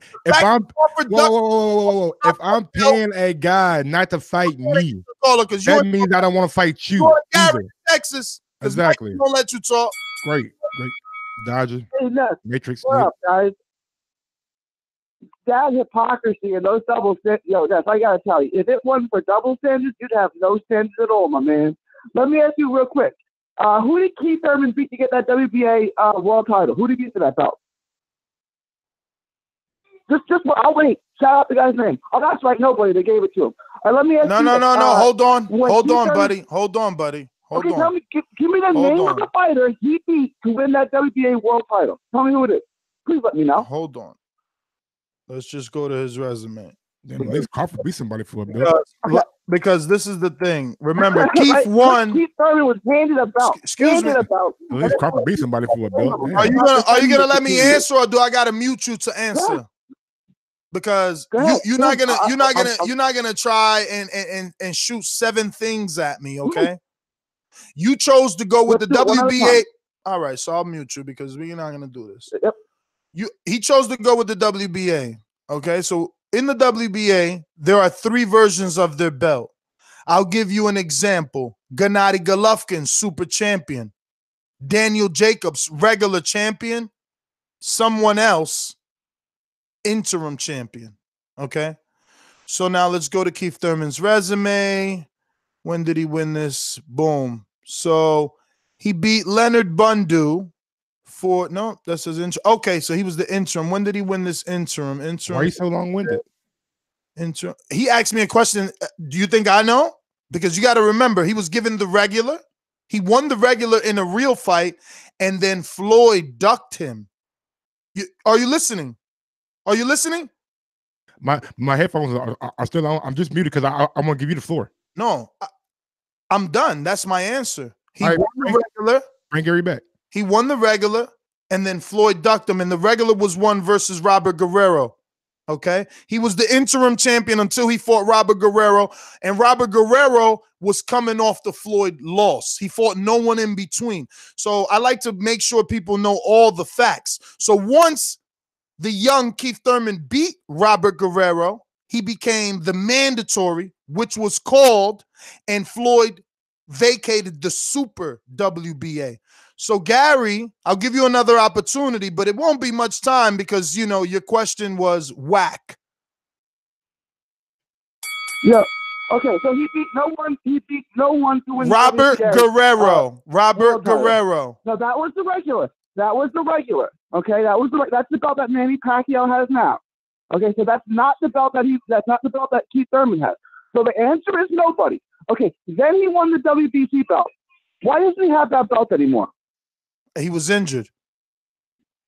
paying a guy not to fight me, that means I don't want to fight you either. Texas. Exactly. Don't let you talk. Great. Dodger. Hey, Nuts. Matrix. What up, guys? That hypocrisy and those double standards. Yo, Nuts, I gotta tell you, if it wasn't for double standards, you'd have no standards at all, my man. Let me ask you real quick. Who did Keith Thurman beat to get that WBA world title? Who did he beat for that belt? I'll wait. Shout out the guy's name. Oh, that's right. Nobody. They gave it to him. Let me ask you. No. Hold on, buddy. Hold on. Tell me. Give me the name of the fighter he beat to win that WBA world title. Tell me who it is. Please let me know. Hold on. Let's just go to his resume. Then at least Crawford beat somebody for a belt. Because this is the thing. Remember, Keith won. Keith Thurman was handed a belt. Excuse me. At least Crawford beat somebody for a belt. Are you gonna let me answer, or do I gotta mute you to answer? Because you're not gonna try and shoot 7 things at me, okay? You chose to go with the WBA. All right, so I'll mute you because we're not gonna do this. Yep. He chose to go with the WBA. Okay, so in the WBA, there are 3 versions of their belt. I'll give you an example. Gennady Golovkin, super champion. Daniel Jacobs, regular champion. Someone else, interim champion. Okay, so now let's go to Keith Thurman's resume. When did he win this? Boom. So he beat Leonard Bundu. That's his interim. Okay, so he was the interim. When did he win this interim? Why are you so long-winded? Interim. He asked me a question. Do you think I know? Because you got to remember, he was given the regular. He won the regular in a real fight, and then Floyd ducked him. Are you listening? Are you listening? My headphones are still on. I'm just muted because I'm going to give you the floor. No, I'm done. That's my answer. He won the regular. Bring Gary back. He won the regular, and then Floyd ducked him, and the regular was won versus Robert Guerrero. Okay? He was the interim champion until he fought Robert Guerrero, and Robert Guerrero was coming off the Floyd loss. He fought no one in between. So I like to make sure people know all the facts. So once the young Keith Thurman beat Robert Guerrero, he became the mandatory, which was called, and Floyd vacated the super WBA. So, Gary, I'll give you another opportunity, but it won't be much time because, your question was whack. Yeah. Okay, so he beat no one. He beat no one to win. Robert Guerrero. Robert Guerrero. No, that was the regular. Okay, that's the belt that Manny Pacquiao has now. Okay, so that's not the belt that Keith Thurman has. So the answer is nobody. Okay, then he won the WBC belt. Why doesn't he have that belt anymore? He was injured.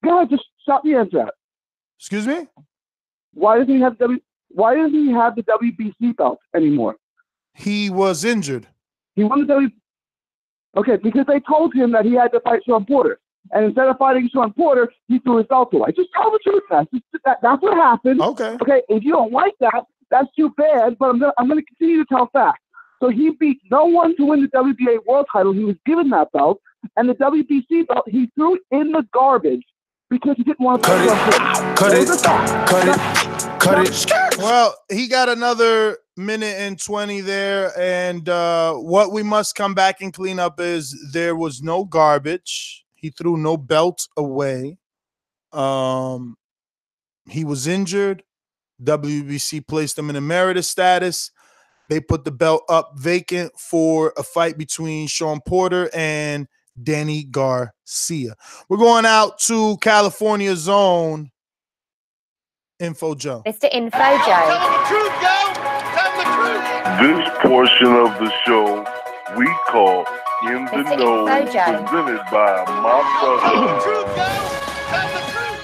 Go ahead, just shout the answer out. Excuse me? Why doesn't he have the WBC belt anymore? He was injured. He won the Okay, because they told him that he had to fight Sean Porter. And instead of fighting Sean Porter, he threw his belt away. Just tell the truth, man. That's what happened. Okay. Okay, if you don't like that, that's too bad, but I'm gonna continue to tell facts. So he beat no one to win the WBA world title. He was given that belt, and the WBC belt he threw in the garbage because he didn't want to cut it. Well, he got another minute and 20 there, and what we must come back and clean up is there was no garbage. He threw no belt away. He was injured. WBC placed him in emeritus status. They put the belt up vacant for a fight between Sean Porter and Danny Garcia. We're going out to California Zone. Info Joe. Mr. Info Joe. Tell the truth, yo! Tell the truth! This portion of the show we call In the Know, presented by my brother. Tell the truth, yo! Tell the truth!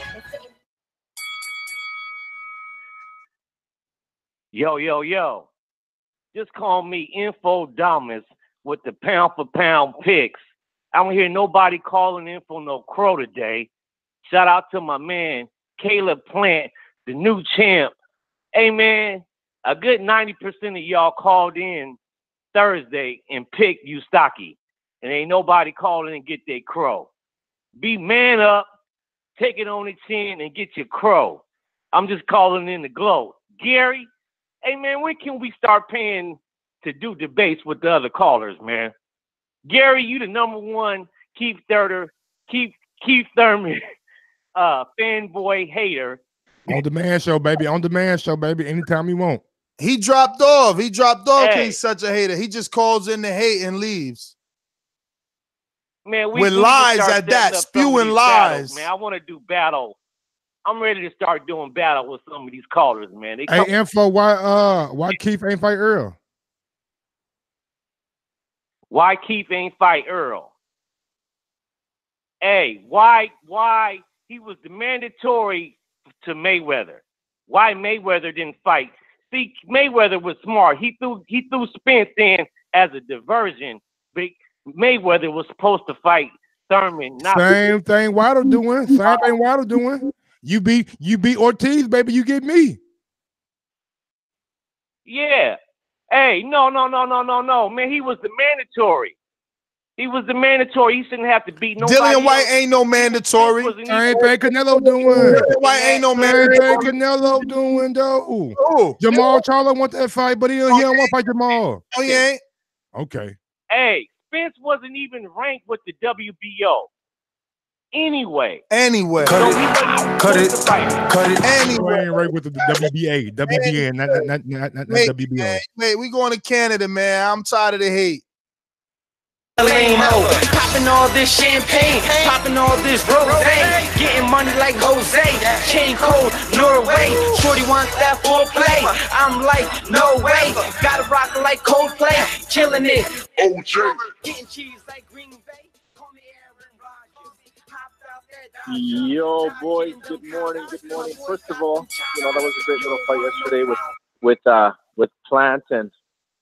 Yo. Just call me Info Domus with the pound for pound picks. I don't hear nobody calling in for no crow today. Shout out to my man, Caleb Plant, the new champ. Hey, man, a good 90% of y'all called in Thursday and picked Ustaki. And ain't nobody calling and get their crow. Be man up, take it on the chin, and get your crow. I'm just calling in the glow. Gary, hey, man, when can we start paying to do debates with the other callers, man? Gary, you the #1 Keith Thurman fanboy hater. On demand show, baby. Anytime you want. He dropped off. Hey. He's such a hater. He just calls in to hate and leaves. Man, with lies at that, spewing lies. Battles, man, I want to do battle I'm ready to start doing battle with some of these callers, man. They Hey, Info, why Keith ain't fight Earl? Why Keith ain't fight Earl? Hey, why he was the mandatory to Mayweather? Why Mayweather didn't fight? See, Mayweather was smart. He threw Spence in as a diversion, but Mayweather was supposed to fight Thurman. Same thing Waddle doing. Same thing Waddle doing. You beat Ortiz, baby. You get me. Yeah. Hey, no, man. He was the mandatory. He was the mandatory. He shouldn't have to beat nobody. Dillian White ain't no mandatory. Same thing Canelo doing. Dillian White ain't no mandatory. Same thing Canelo doing though. Oh, Jamal Charlo want that fight, but he don't want to fight Jamal. Oh, he ain't. Okay. Hey, Spence wasn't even ranked with the WBO. Anyway. Cut it. Anyway. I ain't right with the WBA. WBA, not WBO. Wait, we going to Canada, man. I'm tired of the hate. Popping all this champagne, popping all this rosé, getting money like Jose, chain cold, Norway. Shorty wants that foreplay. I'm like, no way. Gotta rock it like Coldplay, killing it. OJ. Getting cheese like Green Bay. Yo, boys. Good morning. Good morning. First of all, that was a great little fight yesterday with Plant and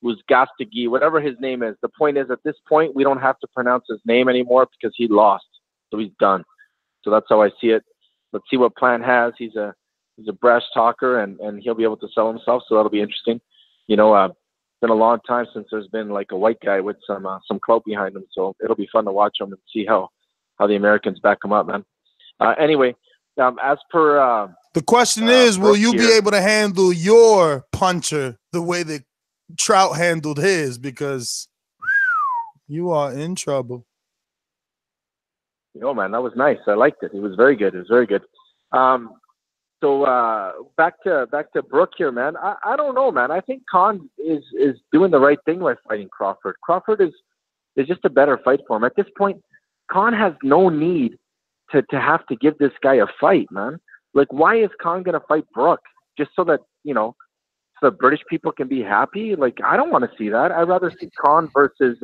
Uzgastagi, whatever his name is. The point is, at this point, we don't have to pronounce his name anymore because he lost, so he's done. So that's how I see it. Let's see what Plant has. He's a brash talker, and he'll be able to sell himself. So that'll be interesting. It's been a long time since there's been like a white guy with some clout behind him. So it'll be fun to watch him and see how the Americans back him up, man. Anyway, as per the question is, will you be able to handle your puncher the way that Trout handled his? Because you are in trouble. Man, that was nice. I liked it. It was very good. So back to Brook here, man. I don't know, man. I think Khan is doing the right thing by fighting Crawford. Crawford is just a better fight for him. At this point, Khan has no need to have to give this guy a fight, man. Like, why is Khan gonna fight Brook just so that so the British people can be happy? Like, I don't want to see that. I'd rather see Khan versus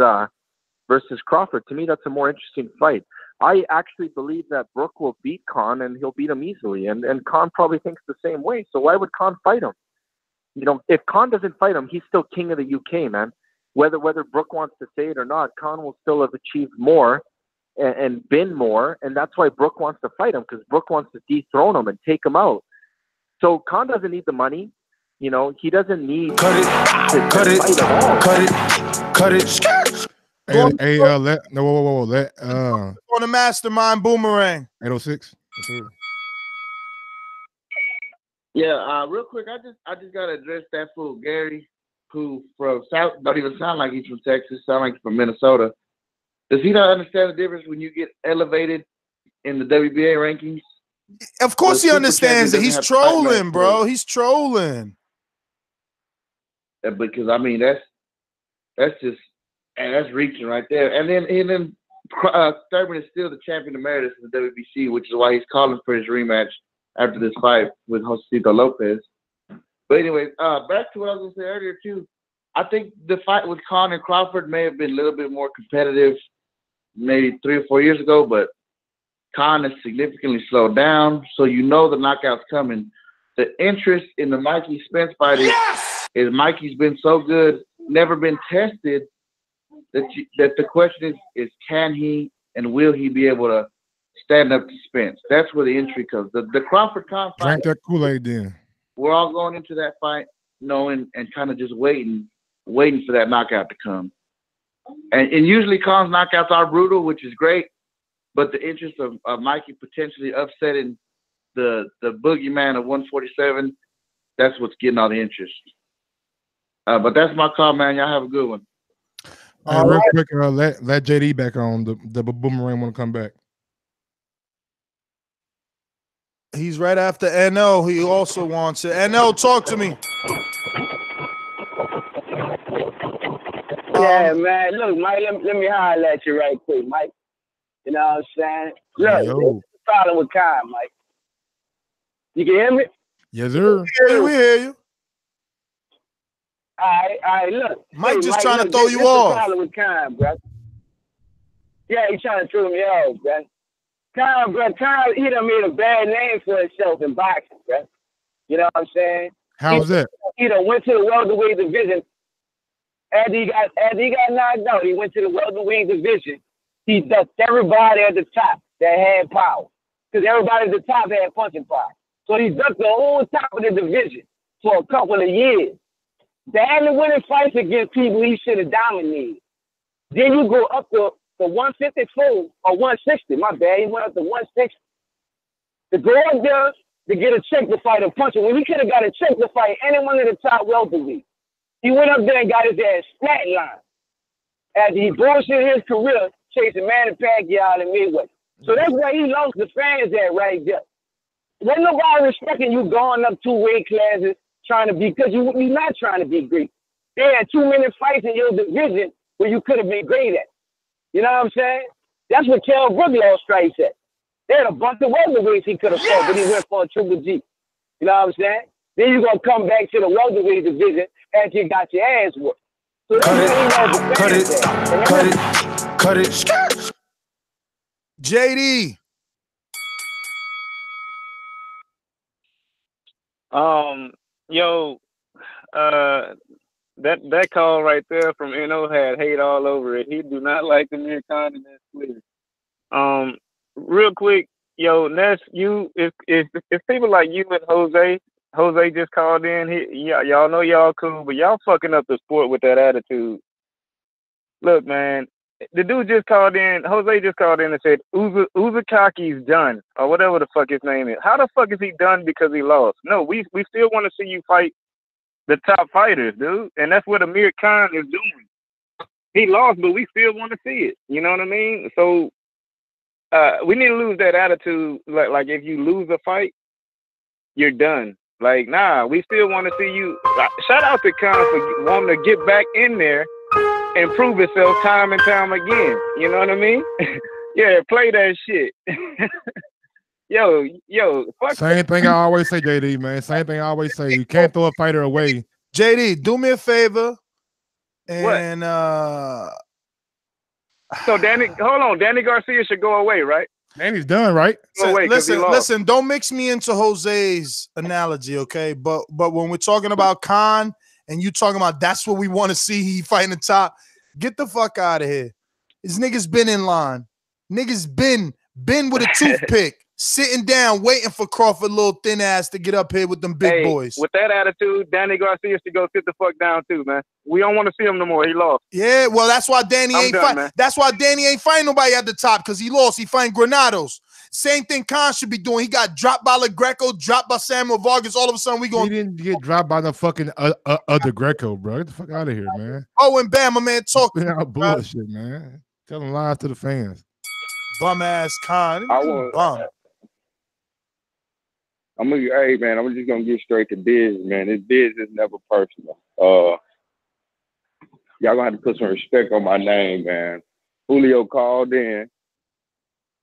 Crawford. To me, that's a more interesting fight. I actually believe that Brook will beat Khan, and he'll beat him easily. And Khan probably thinks the same way. So why would Khan fight him? If Khan doesn't fight him, he's still king of the UK, man. Whether Brook wants to say it or not, Khan will still have achieved more and been more, and that's why Brook wants to fight him, because Brook wants to dethrone him and take him out. So Khan doesn't need the money. He doesn't need cut it. Hey, let on the mastermind Boomerang 806. Yeah, real quick, I just gotta address that fool Gary, who from South don't even sound like he's from Texas, sound like he's from Minnesota. Does he not understand the difference when you get elevated in the WBA rankings? Of course he understands it. He's trolling, bro. He's trolling. Because I mean that's just that's reaching right there. And then Thurman is still the champion emeritus in the WBC, which is why he's calling for his rematch after this fight with Josecito Lopez. But anyway, back to what I was gonna say earlier too. I think the fight with Khan and Crawford may have been a little bit more competitive maybe 3 or 4 years ago, but Khan has significantly slowed down, so the knockout's coming. The interest in the Mikey Spence fight is Mikey's been so good, never been tested, that the question is can he and will he be able to stand up to Spence? That's where the intrigue comes. The Crawford Khan fight. Drink that Kool-Aid then. We're all going into that fight knowing and kind of just waiting for that knockout to come. And usually Khan's knockouts are brutal, which is great, but the interest of Mikey potentially upsetting the boogeyman of 147, that's what's getting all the interest. But that's my call, man. Y'all have a good one. Real quick, let JD back on. The Boomerang want to come back. He's right after NL. He also wants it. NL, talk to me. Yeah, man. Look, Mike, let me holler at you right quick, Mike. You know what I'm saying? Look, the problem with Khan, Mike. You can hear me? Yes, sir. Hey, we hear you. All right, look. Mike just Mike, trying to look, throw this you the off. problem with Khan, bro. Yeah, he trying to throw me off, bro. Khan, he done made a bad name for himself in boxing, bro. You know what I'm saying? How's that? He done went to the welterweight division. After he got knocked out, he went to the welterweight division. He ducked everybody at the top that had power. Because everybody at the top had punching power. So he ducked the whole top of the division for a couple of years. They had to winning fights against people he should have dominated. Then you go up to 154 or 160. My bad, he went up to 160. To go up there to get a check to fight a puncher when he could have got a check to fight anyone in the top welterweight. He went up there and got his ass flatlined after he bullshit his career chasing Manny Pacquiao and Mayweather. So that's where he lost the fans at right there. Wasn't nobody respecting you going up 2 weight classes trying to be, because you're not trying to be great. They had too many fights in your division where you could have been great at. You know what I'm saying? That's what Kell Brook lost strikes at. They had a bunch of welterweights he could have fought, but he went for a Triple G. You know what I'm saying? Then you're going to come back to the welterweight division after you got your ass whooped. So cut it. JD. That call right there from NO had hate all over it. He do not like Amir Khan, and that's clear. Real quick, Ness, it's people like you and Jose. Jose just called in. Y'all know y'all cool, but y'all fucking up the sport with that attitude. Look, man, the dude just called in. Jose just called in and said Uzakaki's done, or whatever the fuck his name is. How the fuck is he done because he lost? No, we still want to see you fight the top fighters, dude, and that's what Amir Khan is doing. He lost, but we still want to see it. You know what I mean? So we need to lose that attitude. Like if you lose a fight, you're done. Like, nah, we still want to see you. Shout out to Khan for wanting to get back in there and prove itself time and time again. You know what I mean? Yeah, play that shit. Yo, fuck. Same thing I always say, JD, man. Same thing I always say. You can't throw a fighter away. JD, do me a favor. And so Danny Garcia should go away, right? Danny's done, right? Listen, don't mix me into Jose's analogy, okay? But when we're talking about Khan and you talking about that's what we want to see, he fighting the top, get the fuck out of here. This nigga's been in line. Niggas been with a toothpick, sitting down, waiting for Crawford, little thin ass, to get up here with them big boys. With that attitude, Danny Garcia should go sit the fuck down too, man. We don't want to see him no more. He lost. Yeah, well, that's why Danny ain't fighting. That's why Danny ain't fighting nobody at the top, because he lost. He fighting Granados. Same thing Khan should be doing. He got dropped by LaGreco, dropped by Samuel Vargas. All of a sudden, we going. He didn't get dropped by the fucking other Greco, bro. Get the fuck out of here, man. Oh, and bam, my man talking. Bullshit, man. Tell him lies to the fans. Bum ass Khan. Bum. Hey man, I'm just gonna get straight to biz, man. This biz is never personal. Y'all gonna have to put some respect on my name, man. Julio called in,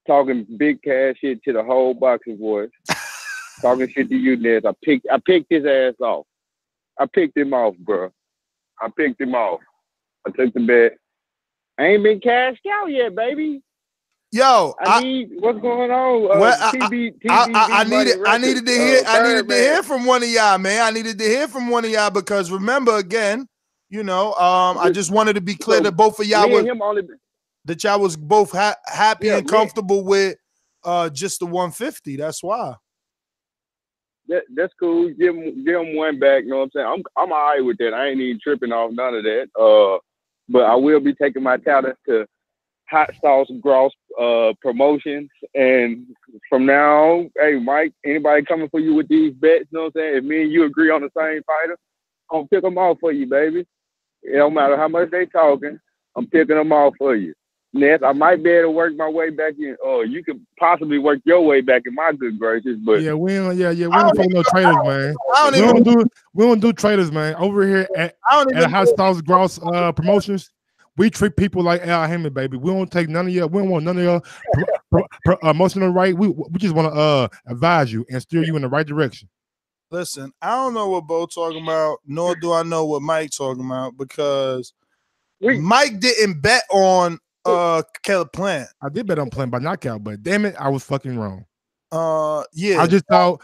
talking big cash shit to the whole boxing voice, talking shit to you, Nez. I picked his ass off. I picked him off, bro. I picked him off. I took the bet. I ain't been cashed out yet, baby. Yo, I need what's going on. I needed to hear from one of y'all, man. I needed to hear from one of y'all because remember, again, I just wanted to be clear that both of y'all that y'all was both happy and comfortable with just the 150. That's why. That's cool. Give him one back. You know what I'm saying? I'm all right with that. I ain't even tripping off none of that. But I will be taking my talents to Hot Sauce Gross promotions, and from now on, hey Mike, anybody coming for you with these bets, you know what I'm saying? If me and you agree on the same fighter, I'm pick them off for you, baby. It don't matter how much they talking, I'm picking them off for you. Ness, I might be able to work my way back in, or you could possibly work your way back in my good gracious. But we don't fuck no traders, man. We don't do traders, man. Over here at Hot Sauce Gross promotions. We treat people like Al Hammond, baby. We don't take none of y'all. We don't want none of y'all emotional right. We just want to advise you and steer you in the right direction. Listen, I don't know what Bo talking about, nor do I know what Mike talking about, because Mike didn't bet on Caleb Plant. I did bet on Plant by knockout, but damn it, I was fucking wrong. Yeah. I just thought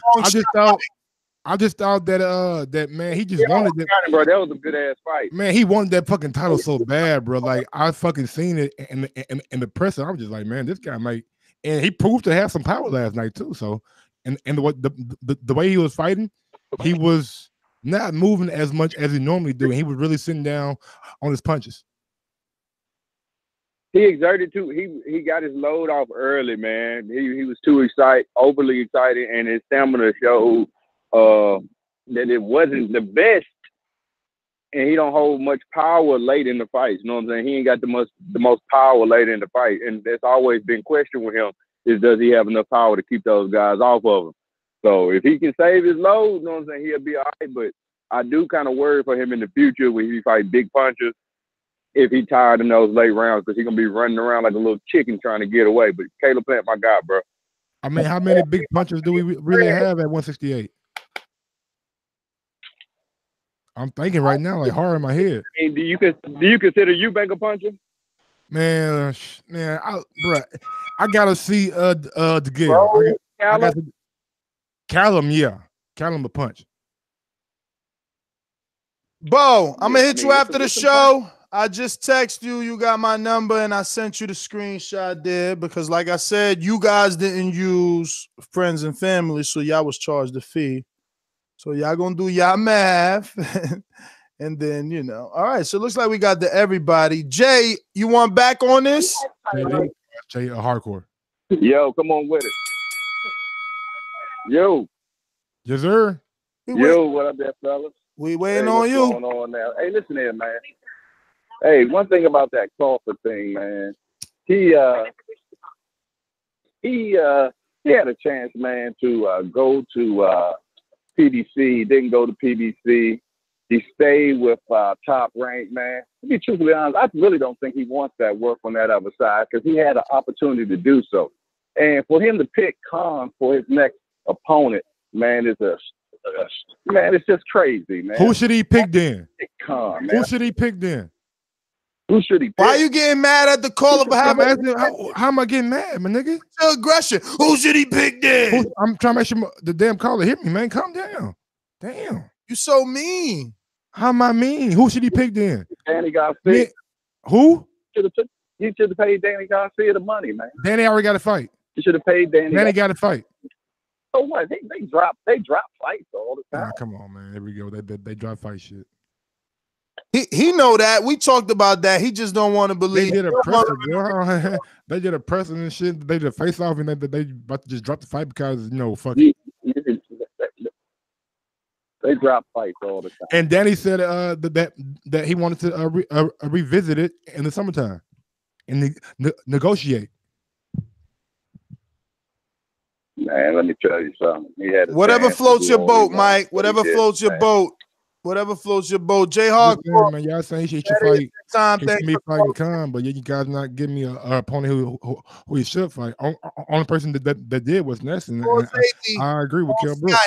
that man, he just wanted that. Bro, that was a good ass fight. Man, he wanted that fucking title so bad, bro. Like I fucking seen it in the press, and I was just like, man, this guy might. And he proved to have some power last night too. So, and the way he was fighting, he was not moving as much as he normally do, and he was really sitting down on his punches. He exerted too. He got his load off early, man. He was too excited, overly excited, and his stamina showed that it wasn't the best. And he don't hold much power late in the fight. You know what I'm saying? He ain't got the most power late in the fight, and that's always been questioned with him: is does he have enough power to keep those guys off of him? So if he can save his load, you know what I'm saying, he'll be all right. But I do kind of worry for him in the future when he fight big punchers. If he tired in those late rounds, because he's gonna be running around like a little chicken trying to get away. But Caleb Plant, my God, bro. I mean, how many big punches do we really have at 168? I'm thinking right now, like hard in my head. I mean, do you consider Eubank a puncher? Man, bro, I gotta see the Gale. Callum, yeah, Callum a punch. Bo, I'm gonna hit you after the show. I just text you. You got my number, and I sent you the screenshot there because, like I said, you guys didn't use friends and family, so y'all was charged a fee. So y'all gonna do y'all math, and then All right. So it looks like we got everybody. Jay, you want back on this? Jay, hardcore. Yo, come on with it. Yo. Yes, sir. Yo, what up there, fellas? We waiting on you. What's going on now? Hey, listen here, man. Hey, one thing about that Crawford thing, man. He had a chance, man, to go to PBC. Didn't go to PBC. He stayed with Top Rank, man. To be truthfully honest, I really don't think he wants that work on that other side because he had an opportunity to do so. And for him to pick Khan for his next opponent, man, it's just crazy, man. Who should he pick then? Pick Khan, man. Who should he pick then? Who should he pick? Why are you getting mad at the call of how am I getting mad, my nigga? Aggression. Who should he pick then? I'm trying to make sure the damn caller hit me, man. Calm down. Damn. You so mean. How am I mean? Who should he pick then? Danny Garcia. Who? You should have paid Danny Garcia the money, man. Danny already got a fight. You should have paid Danny. Danny got a fight. So what? They drop fights all the time. Come on, man. There we go. They drop fight shit. He know that. We talked about that. He just don't want to believe. They did a presser, bro. They did a presser and shit. They did a face off and they about to just drop the fight because fuck it. They drop fights all the time. And Danny said that he wanted to revisit it in the summertime and negotiate. Man, let me tell you something. Whatever floats your boat, Mike. Whatever floats your boat. Whatever floats your boat. Jay Hardcore. Man, y'all saying he should fight. Me fighting Khan, but you guys not giving me a opponent who he should fight. Only person that did was Nelson. I agree with Kell Brook.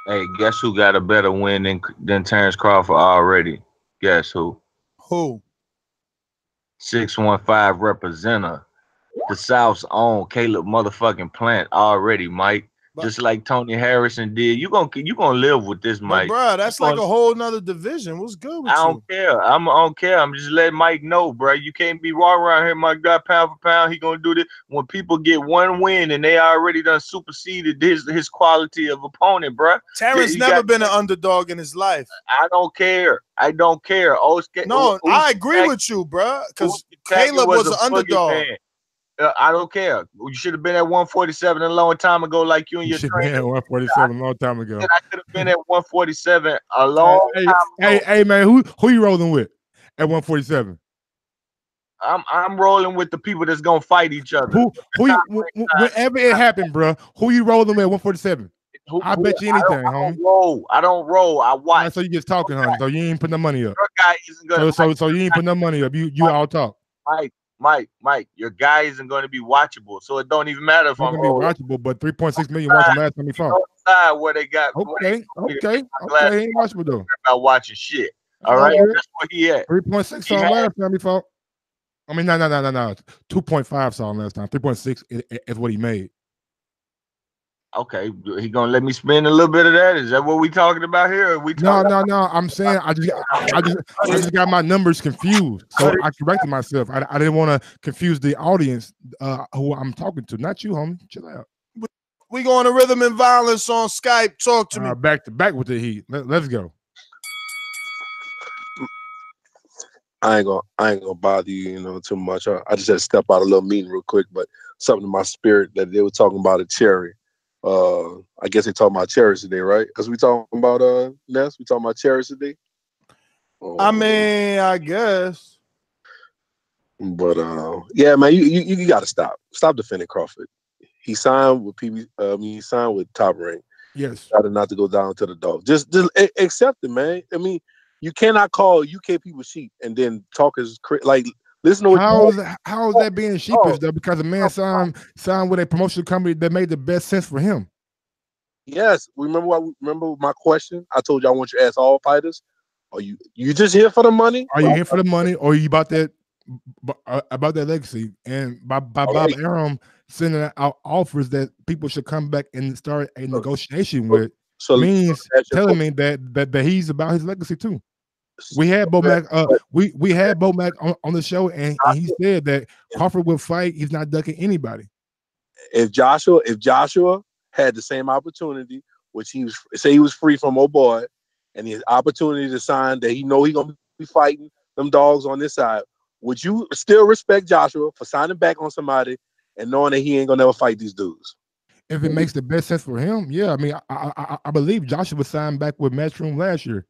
Hey, guess who got a better win than Terence Crawford already? Guess who? Who? 615 representative. The South's own Caleb motherfucking Plant already, Mike. Just like Tony Harrison did. You gonna live with this, Mike. Bro, that's like a whole nother division. What's good with you? I don't care. I don't care. I'm just letting Mike know, bro. You can't be walking around here, my God, pound for pound. He gonna do this. When people get one win and they already done superseded his quality of opponent, bro. Terrence never been an underdog in his life. I don't care. I don't care. I agree with you, bro. Because Caleb was an underdog. I don't care. You should have been at 147 a long time ago, like you and your trainer. At 147 a long time ago. I could have been at 147 a long time ago. Hey, man, who you rolling with at 147? I'm rolling with the people that's gonna fight each other. Whenever it happened, bro, who you rolling with at 147? I bet you anything, homie. I don't roll. I watch. Man, so you just talking, honey. So you ain't putting no money up. So you ain't putting no money up. You all talk. Mike, your guy isn't going to be watchable, so it don't even matter if It's I'm gonna be watchable, but 3.6 million watched him last time he fought. where they got. Okay. He ain't watchable though. About watching shit. It's All all right, good. that's where he at. 3.6 saw him last time he fought. I mean, no. 2.5 saw him last time. 3.6 is what he made. Okay, he gonna let me spend a little bit of that? Is that what we talking about here? Are we No. I'm saying I just got my numbers confused, so I corrected myself. I didn't want to confuse the audience who I'm talking to. Not you, homie. Chill out. We going to Rhythm and Violence on Skype. Talk to me. Back to back with the heat. Let's go. I ain't gonna bother you, too much. I just had to step out of a little meeting real quick, but something in my spirit that they were talking about a cherry. I guess they talking about cherries today, right? As we talking about Ness, we talking about cherries today. I mean, I guess. But yeah, man, you gotta stop defending Crawford. He signed with he signed with Top Rank. Yes. Got not to go down to the dog. Just accept it, man. I mean, you cannot call UK people sheep and then talk as like. Listen to how is that being sheepish though? Because a man signed with a promotional company that made the best sense for him. Yes, remember my question? I told you I want you to ask all fighters. Are you just here for the money? Are you here for the money, or are you about that legacy? And by Bob Arum sending out offers that people should come back and start a negotiation with, means telling me that he's about his legacy too. We had Bomac. We had Bomac on the show, and he said that Crawford would fight. He's not ducking anybody. If Joshua had the same opportunity, which he was free from old boy, and his opportunity to sign that he gonna be fighting them dogs on this side, would you still respect Joshua for signing back on somebody and knowing that he ain't gonna never fight these dudes? If it makes the best sense for him, yeah. I mean, I believe Joshua signed back with Matchroom last year.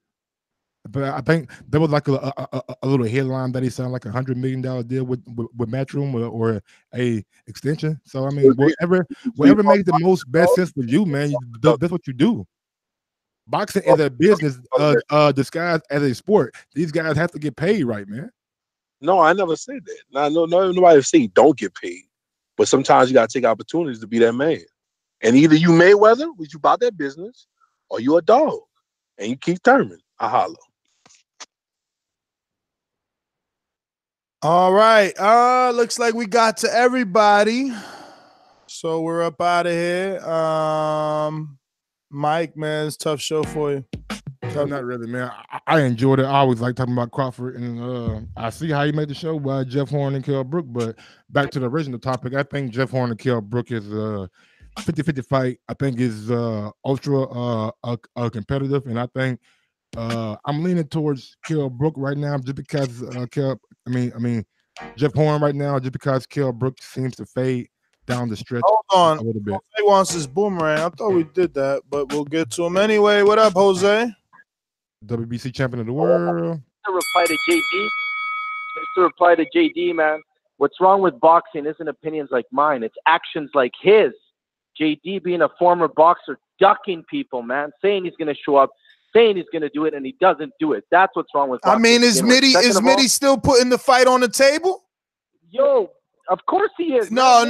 But I think there was like a little headline that he signed like $100 million deal with Matchroom or a extension. So I mean, whatever makes the most best sense for you, man, that's what you do. Boxing is a business disguised as a sport. These guys have to get paid, right, man? No, I never said that. No, nobody say don't get paid, but sometimes you gotta take opportunities to be that man. And either you Mayweather, which you about that business, or you a dog, and you keep Thurman. I holla. All right. Looks like we got to everybody. So we're up out of here. Mike, man, it's a tough show for you. Not really, man. I enjoyed it. I always like talking about Crawford, and I see how you made the show by Jeff Horn and Kell Brook. But back to the original topic, I think Jeff Horn and Kell Brook is a 50-50 fight. I think is ultra competitive, and I think I'm leaning towards Kell Brook right now, just because Jeff Horn right now, just because Kell Brook seems to fade down the stretch. Hold on, a little bit. Jose wants his boomerang. I thought we did that, but we'll get to him anyway. What up, Jose? WBC champion of the world. To reply to JD. Just to reply to JD, man. What's wrong with boxing isn't opinions like mine. It's actions like his. JD being a former boxer, ducking people, man, saying he's going to show up, saying he's going to do it, and he doesn't do it. That's what's wrong with boxing. I mean, is Mitty still putting the fight on the table? Yo, of course he is. No.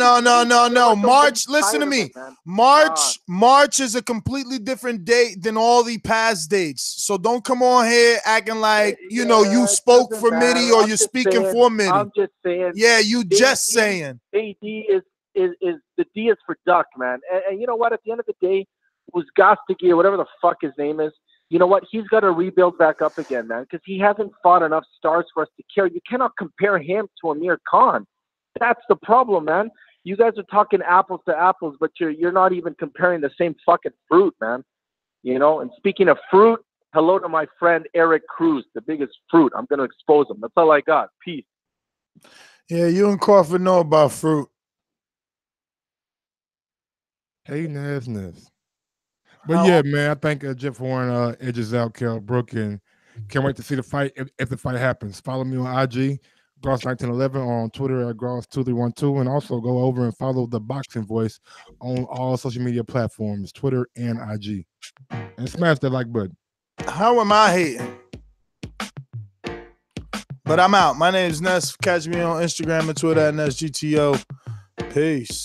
March, listen to me. March is a completely different date than all the past dates. So don't come on here acting like, you spoke for Mitty or you're speaking for Mitty. I'm just saying. Yeah, you just saying. AD is the D is for duck, man. And you know what? At the end of the day, Uzgastagi or whatever the fuck his name is, you know what? He's got to rebuild back up again, man, because he hasn't fought enough stars for us to care. You cannot compare him to Amir Khan. That's the problem, man. You guys are talking apples to apples, but you're not even comparing the same fucking fruit, man. And speaking of fruit, hello to my friend Eric Cruz, the biggest fruit. I'm going to expose him. That's all I got. Peace. Yeah, you and Crawford know about fruit. Hey, Ness. But yeah, man, I think Jeff Horn edges out Kell Brook, and can't wait to see the fight if the fight happens. Follow me on IG. Gross1911, on Twitter at Gross2312, and also go over and follow the Boxing Voice on all social media platforms, Twitter and IG. And smash that like button. How am I hating? But I'm out. My name is Ness. Catch me on Instagram and Twitter at NessGTO. Peace.